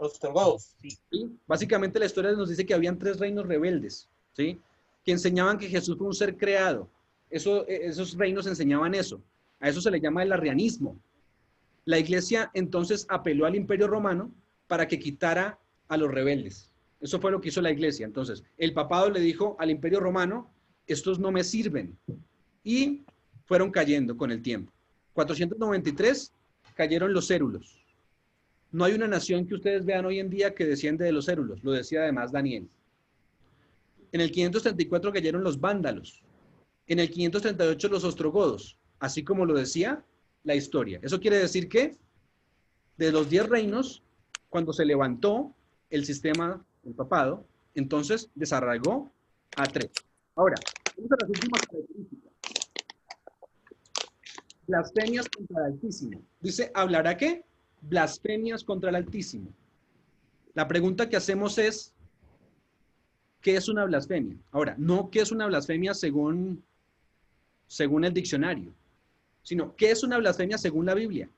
ostrogodos. ¿Sí? Básicamente la historia nos dice que habían 3 reinos rebeldes, ¿sí? Que enseñaban que Jesús fue un ser creado. Esos reinos enseñaban eso. A eso se le llama el arrianismo. La iglesia entonces apeló al Imperio Romano para que quitara a los rebeldes. Eso fue lo que hizo la iglesia. Entonces, el papado le dijo al Imperio Romano, estos no me sirven. Y fueron cayendo con el tiempo. 493 cayeron los érulos. No hay una nación que ustedes vean hoy en día que desciende de los érulos. Lo decía además Daniel. En el 534 cayeron los vándalos. En el 538 los ostrogodos. Así como lo decía la historia. Eso quiere decir que de los 10 reinos, cuando se levantó el sistema, el papado, entonces desarraigó a 3. Ahora, vamos a las últimas características. Blasfemias contra el Altísimo. Dice, ¿hablará qué? Blasfemias contra el Altísimo. La pregunta que hacemos es, ¿qué es una blasfemia? Ahora, no qué es una blasfemia según el diccionario, sino qué es una blasfemia según la Biblia.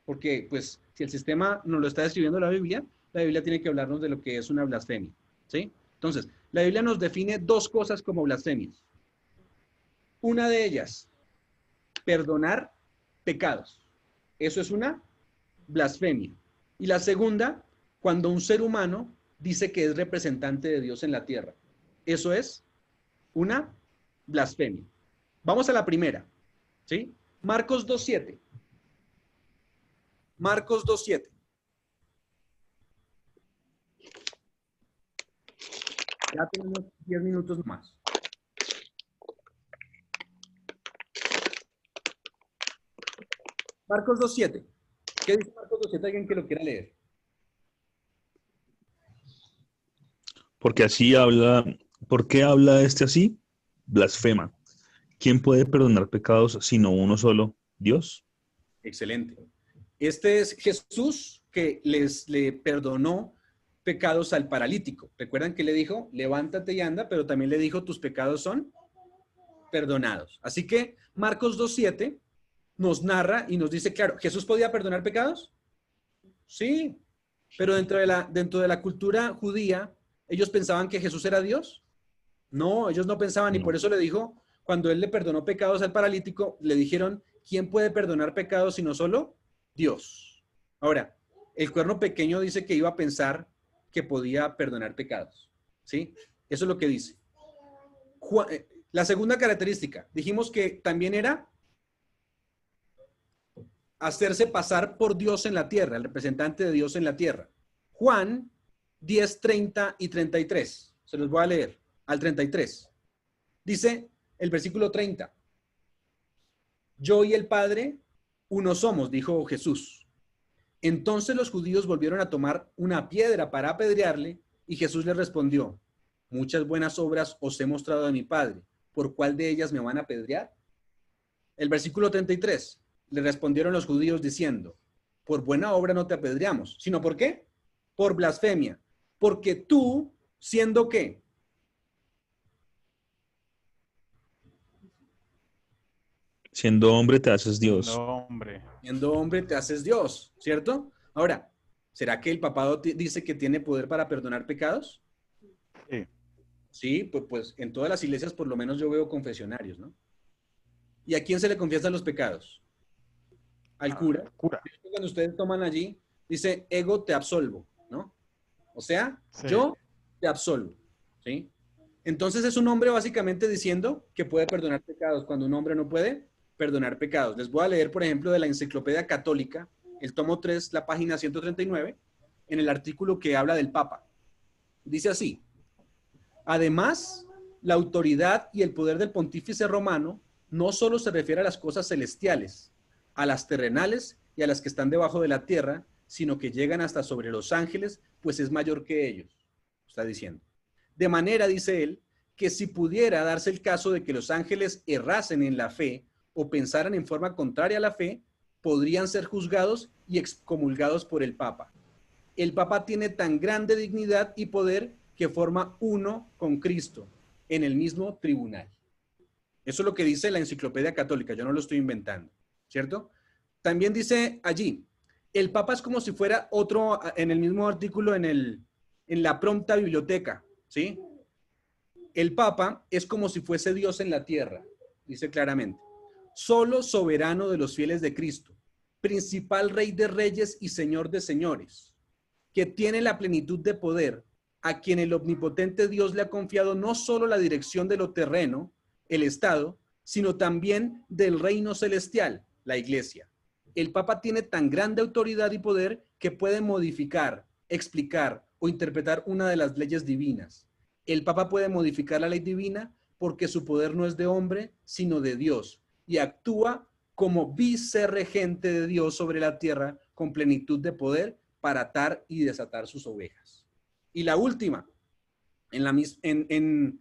Porque, pues, si el sistema nos lo está describiendo la Biblia tiene que hablarnos de lo que es una blasfemia, ¿sí? Entonces, la Biblia nos define 2 cosas como blasfemias. Una de ellas, perdonar pecados. Eso es una blasfemia. Y la segunda, cuando un ser humano dice que es representante de Dios en la tierra. Eso es una blasfemia. Vamos a la primera, ¿sí? Marcos 2:7. Marcos 2:7. Ya tenemos 10 minutos más. Marcos 2:7. ¿Qué dice Marcos 2:7? ¿Alguien que lo quiera leer? Porque así habla, ¿por qué habla este así? Blasfema. ¿Quién puede perdonar pecados sino uno solo? Dios. Excelente. Este es Jesús que le perdonó pecados al paralítico. ¿Recuerdan que le dijo, levántate y anda? Pero también le dijo, tus pecados son perdonados. Así que Marcos 2:7 nos narra y nos dice, claro, ¿Jesús podía perdonar pecados? Sí, pero dentro de la cultura judía, ¿ellos pensaban que Jesús era Dios? No, ellos no pensaban y por eso le dijo, cuando él le perdonó pecados al paralítico, le dijeron, ¿quién puede perdonar pecados sino solo Dios? Ahora, el cuerno pequeño dice que iba a pensar que podía perdonar pecados, ¿sí? Eso es lo que dice. La segunda característica, dijimos que también era hacerse pasar por Dios en la tierra, el representante de Dios en la tierra. Juan 10:30 y 33. Se los voy a leer al 33. Dice el versículo 30. Yo y el Padre uno somos, dijo Jesús. Entonces los judíos volvieron a tomar una piedra para apedrearle y Jesús les respondió, muchas buenas obras os he mostrado de mi Padre, ¿por cuál de ellas me van a apedrear? El versículo 33. Le respondieron los judíos diciendo, por buena obra no te apedreamos, sino ¿por qué? Por blasfemia, porque tú, ¿siendo qué? Siendo hombre te haces Dios. Siendo hombre te haces Dios, ¿cierto? Ahora, ¿será que el papado dice que tiene poder para perdonar pecados? Sí. Sí, pues en todas las iglesias por lo menos yo veo confesionarios, ¿no? ¿Y a quién se le confiesan los pecados? Al cura. Cuando ustedes toman allí, dice, ego te absolvo, ¿no? O sea, sí. Yo te absolvo, ¿sí? Entonces es un hombre básicamente diciendo que puede perdonar pecados cuando un hombre no puede perdonar pecados. Les voy a leer, por ejemplo, de la Enciclopedia Católica, el tomo 3, la página 139, en el artículo que habla del Papa. Dice así, además, la autoridad y el poder del pontífice romano no solo se refiere a las cosas celestiales, a las terrenales y a las que están debajo de la tierra, sino que llegan hasta sobre los ángeles, pues es mayor que ellos, está diciendo. De manera, dice él, que si pudiera darse el caso de que los ángeles errasen en la fe o pensaran en forma contraria a la fe, podrían ser juzgados y excomulgados por el Papa. El Papa tiene tan grande dignidad y poder que forma uno con Cristo en el mismo tribunal. Eso es lo que dice la Enciclopedia Católica, yo no lo estoy inventando, ¿cierto? También dice allí, el Papa es como si fuera otro, en el mismo artículo, en la prompta biblioteca, ¿sí? El Papa es como si fuese Dios en la tierra, dice claramente. Solo soberano de los fieles de Cristo, principal rey de reyes y señor de señores, que tiene la plenitud de poder, a quien el omnipotente Dios le ha confiado no solo la dirección de lo terreno, el Estado, sino también del reino celestial, la Iglesia. El Papa tiene tan grande autoridad y poder que puede modificar, explicar o interpretar una de las leyes divinas. El Papa puede modificar la ley divina porque su poder no es de hombre, sino de Dios, y actúa como vicerregente de Dios sobre la tierra con plenitud de poder para atar y desatar sus ovejas. Y la última, en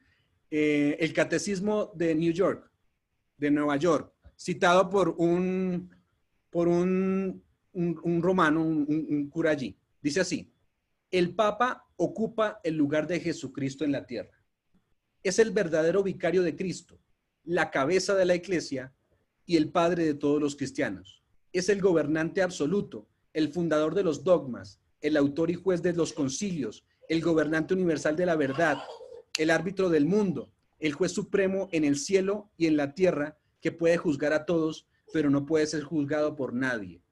el Catecismo de New York, de Nueva York, citado por un romano, un cura allí. Dice así, el Papa ocupa el lugar de Jesucristo en la tierra. Es el verdadero vicario de Cristo, la cabeza de la Iglesia y el padre de todos los cristianos. Es el gobernante absoluto, el fundador de los dogmas, el autor y juez de los concilios, el gobernante universal de la verdad, el árbitro del mundo, el juez supremo en el cielo y en la tierra, que puede juzgar a todos, pero no puede ser juzgado por nadie.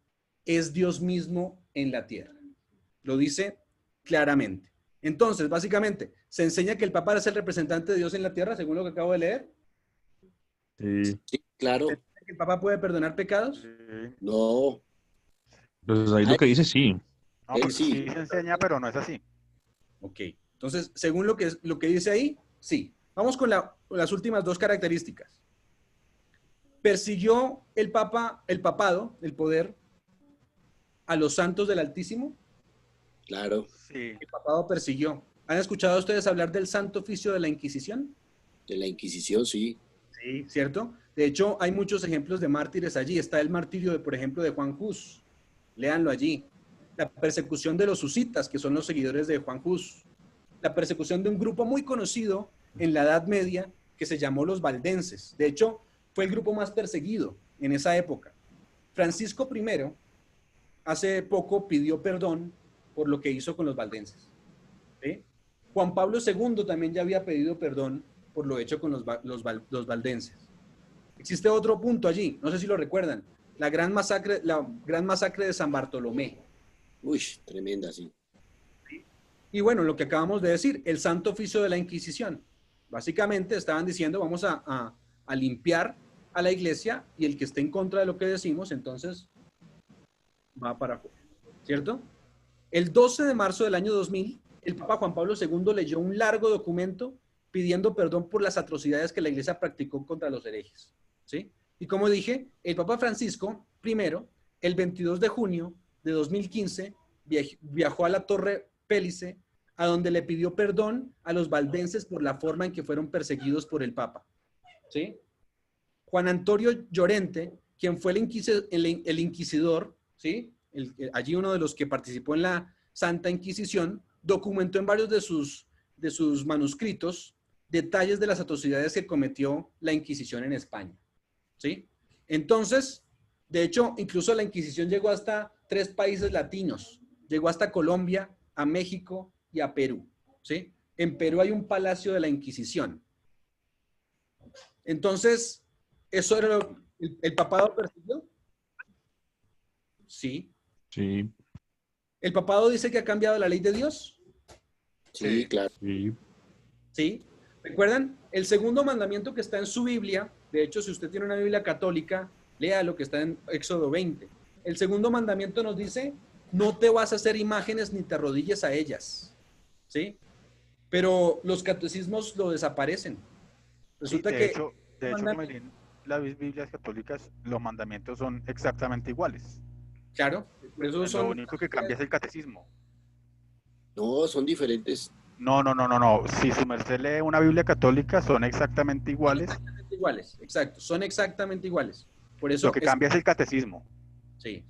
Es Dios mismo en la tierra. Lo dice claramente. Entonces, básicamente, ¿se enseña que el Papa es el representante de Dios en la tierra, según lo que acabo de leer? Sí. Sí, claro. ¿Se enseña que el Papa puede perdonar pecados? No. Pues ahí lo que dice sí. No, porque sí se enseña, pero no es así. Ok. Entonces, según lo que dice ahí, sí. Vamos con las últimas dos características. ¿Persiguió el papado, el poder, a los santos del Altísimo? Claro. Sí. El papado persiguió. ¿Han escuchado ustedes hablar del Santo Oficio de la Inquisición? De la Inquisición, sí. Sí, ¿cierto? De hecho, hay muchos ejemplos de mártires allí. Está el martirio, por ejemplo, de Juan Hus. Léanlo allí. La persecución de los husitas, que son los seguidores de Juan Hus. La persecución de un grupo muy conocido en la Edad Media que se llamó los valdenses. De hecho, fue el grupo más perseguido en esa época. Francisco I, hace poco, pidió perdón por lo que hizo con los valdenses. ¿Sí? Juan Pablo II también ya había pedido perdón por lo hecho con los valdenses. Existe otro punto allí, no sé si lo recuerdan, la gran masacre de San Bartolomé. Uy, tremenda, sí. Y bueno, lo que acabamos de decir, el Santo Oficio de la Inquisición. Básicamente estaban diciendo, vamos a limpiar a la iglesia y el que esté en contra de lo que decimos, entonces va para afuera, ¿cierto? El 12 de marzo del año 2000, el Papa Juan Pablo II leyó un largo documento pidiendo perdón por las atrocidades que la iglesia practicó contra los herejes, ¿sí? Y como dije, el Papa Francisco I, el 22 de junio de 2015, viajó a la Torre Pélice, a donde le pidió perdón a los valdenses por la forma en que fueron perseguidos por el Papa, ¿sí? Juan Antonio Llorente, quien fue el inquisidor, ¿sí? Allí uno de los que participó en la Santa Inquisición, documentó en varios de sus manuscritos detalles de las atrocidades que cometió la Inquisición en España, ¿sí? Entonces, de hecho, incluso la Inquisición llegó hasta 3 países latinos, llegó hasta Colombia, a México y a Perú, ¿sí? En Perú hay un palacio de la Inquisición. Entonces, ¿eso era el papado persiguió? Sí. Sí. ¿El papado dice que ha cambiado la ley de Dios? Sí, claro. Sí. ¿Sí? ¿Recuerdan? El segundo mandamiento que está en su Biblia, de hecho, si usted tiene una Biblia católica, lea lo que está en Éxodo 20. El segundo mandamiento nos dice, no te vas a hacer imágenes ni te arrodilles a ellas, ¿sí? Pero los catecismos lo desaparecen. Resulta sí, de hecho, como en las Biblias católicas, los mandamientos son exactamente iguales. Claro, por eso Lo son... único que cambia es el catecismo. No, son diferentes. No. Si su merced lee una Biblia católica, son exactamente iguales. Son exactamente iguales, exacto, son exactamente iguales. Por eso Lo que cambia es el catecismo. Sí.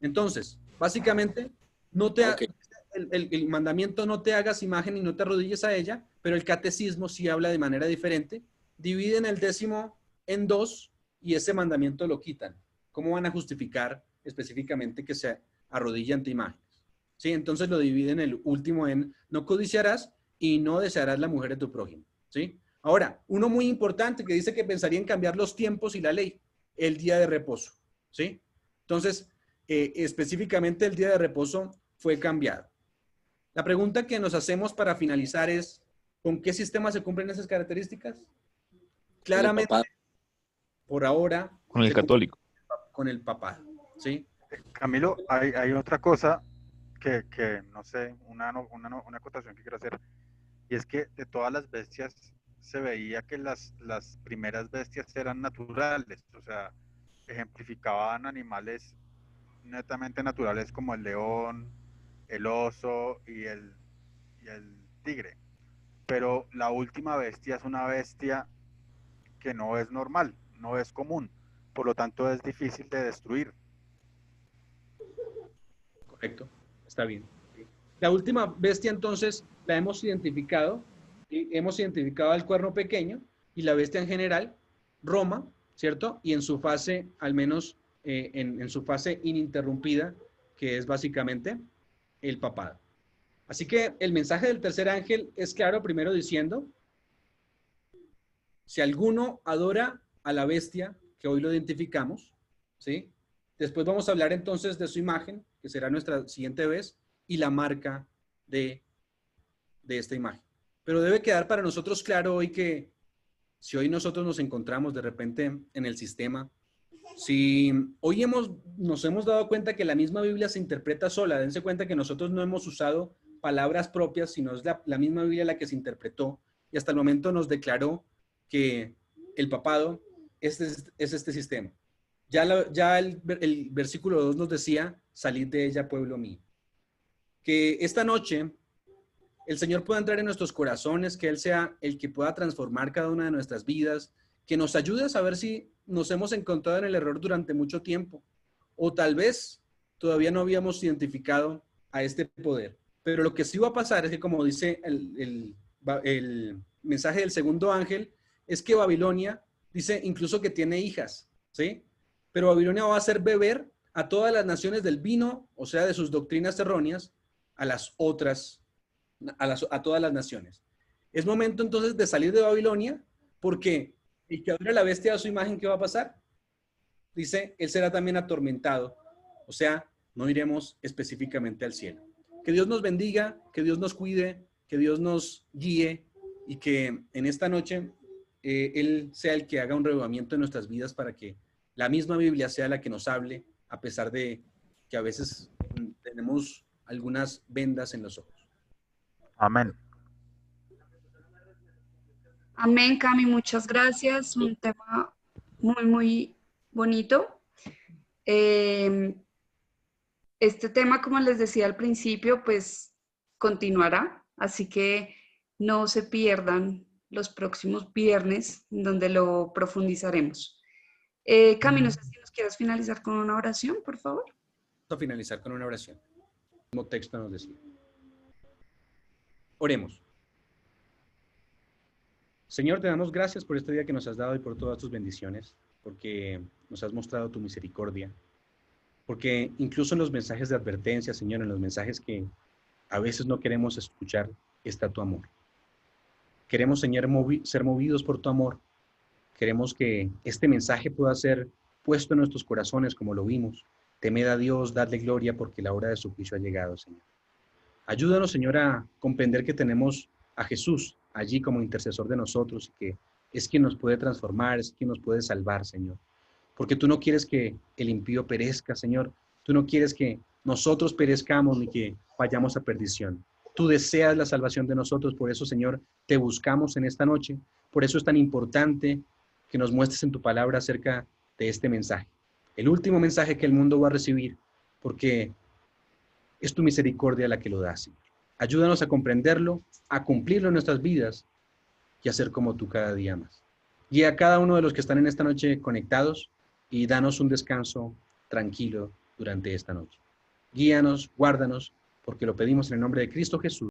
Entonces, básicamente, no te Ok. el mandamiento no te hagas imagen y no te arrodilles a ella, pero el catecismo sí habla de manera diferente. Dividen el 10º en 2 y ese mandamiento lo quitan. ¿Cómo van a justificar específicamente que se arrodille ante imágenes? Sí, entonces lo dividen el último en no codiciarás y no desearás la mujer de tu prójimo. ¿Sí? Ahora, uno muy importante que dice que pensaría en cambiar los tiempos y la ley, el día de reposo. ¿Sí? Entonces, específicamente el día de reposo fue cambiado. La pregunta que nos hacemos para finalizar es, ¿con qué sistema se cumplen esas características? Claramente, por ahora, Con el se cumple católico. con el papado, ¿sí? Camilo, hay otra cosa que no sé, una acotación que quiero hacer, y es que de todas las bestias se veía que las primeras bestias eran naturales, o sea, ejemplificaban animales netamente naturales como el león, el oso y el tigre. Pero la última bestia es una bestia que no es normal, no es común, por lo tanto es difícil de destruir. Correcto, está bien. La última bestia entonces la hemos identificado, y hemos identificado al cuerno pequeño y la bestia en general, Roma, ¿cierto? Y en su fase, al menos en su fase ininterrumpida, que es básicamente el papado. Así que el mensaje del tercer ángel es claro, primero diciendo, si alguno adora a la bestia, que hoy lo identificamos, ¿sí? Después vamos a hablar entonces de su imagen, que será nuestra siguiente vez, y la marca de esta imagen. Pero debe quedar para nosotros claro hoy que si hoy nosotros nos encontramos de repente en el sistema, si hoy nos hemos dado cuenta que la misma Biblia se interpreta sola, dense cuenta que nosotros no hemos usado palabras propias, sino es la misma Biblia la que se interpretó y hasta el momento nos declaró que el papado es este sistema. Ya el versículo 2 nos decía, salid de ella, pueblo mío. Que esta noche el Señor pueda entrar en nuestros corazones, que Él sea el que pueda transformar cada una de nuestras vidas, que nos ayude a saber si nos hemos encontrado en el error durante mucho tiempo, o tal vez todavía no habíamos identificado a este poder. Pero lo que sí va a pasar es que, como dice el mensaje del segundo ángel, es que Babilonia dice incluso que tiene hijas, ¿sí? Pero Babilonia va a hacer beber a todas las naciones del vino, o sea, de sus doctrinas erróneas, a las otras, a todas las naciones. Es momento entonces de salir de Babilonia, porque el que adora a la bestia a su imagen, ¿qué va a pasar? Dice, él será también atormentado, o sea, no iremos específicamente al cielo. Que Dios nos bendiga, que Dios nos cuide, que Dios nos guíe y que en esta noche Él sea el que haga un reavivamiento en nuestras vidas para que la misma Biblia sea la que nos hable, a pesar de que a veces tenemos algunas vendas en los ojos. Amén. Amén, Cami, muchas gracias. Un tema muy, muy bonito. Este tema, como les decía al principio, pues continuará, así que no se pierdan los próximos viernes donde lo profundizaremos. Cami, no sé si nos quieres finalizar con una oración, por favor. Vamos a finalizar con una oración. El mismo texto nos decía. Oremos. Señor, te damos gracias por este día que nos has dado y por todas tus bendiciones, porque nos has mostrado tu misericordia, porque incluso en los mensajes de advertencia, Señor, en los mensajes que a veces no queremos escuchar, está tu amor. Queremos, Señor, ser movidos por tu amor. Queremos que este mensaje pueda ser puesto en nuestros corazones como lo vimos. Temed a Dios, dadle gloria, porque la hora de su juicio ha llegado, Señor. Ayúdanos, Señor, a comprender que tenemos a Jesús allí como intercesor de nosotros y que es quien nos puede transformar, es quien nos puede salvar, Señor. Porque tú no quieres que el impío perezca, Señor. Tú no quieres que nosotros perezcamos ni que vayamos a perdición. Tú deseas la salvación de nosotros, por eso, Señor, te buscamos en esta noche. Por eso es tan importante que nos muestres en tu palabra acerca de este mensaje. El último mensaje que el mundo va a recibir, porque es tu misericordia la que lo da, Señor. Ayúdanos a comprenderlo, a cumplirlo en nuestras vidas y a ser como tú cada día más. Guía a cada uno de los que están en esta noche conectados y danos un descanso tranquilo durante esta noche. Guíanos, guárdanos, porque lo pedimos en el nombre de Cristo Jesús.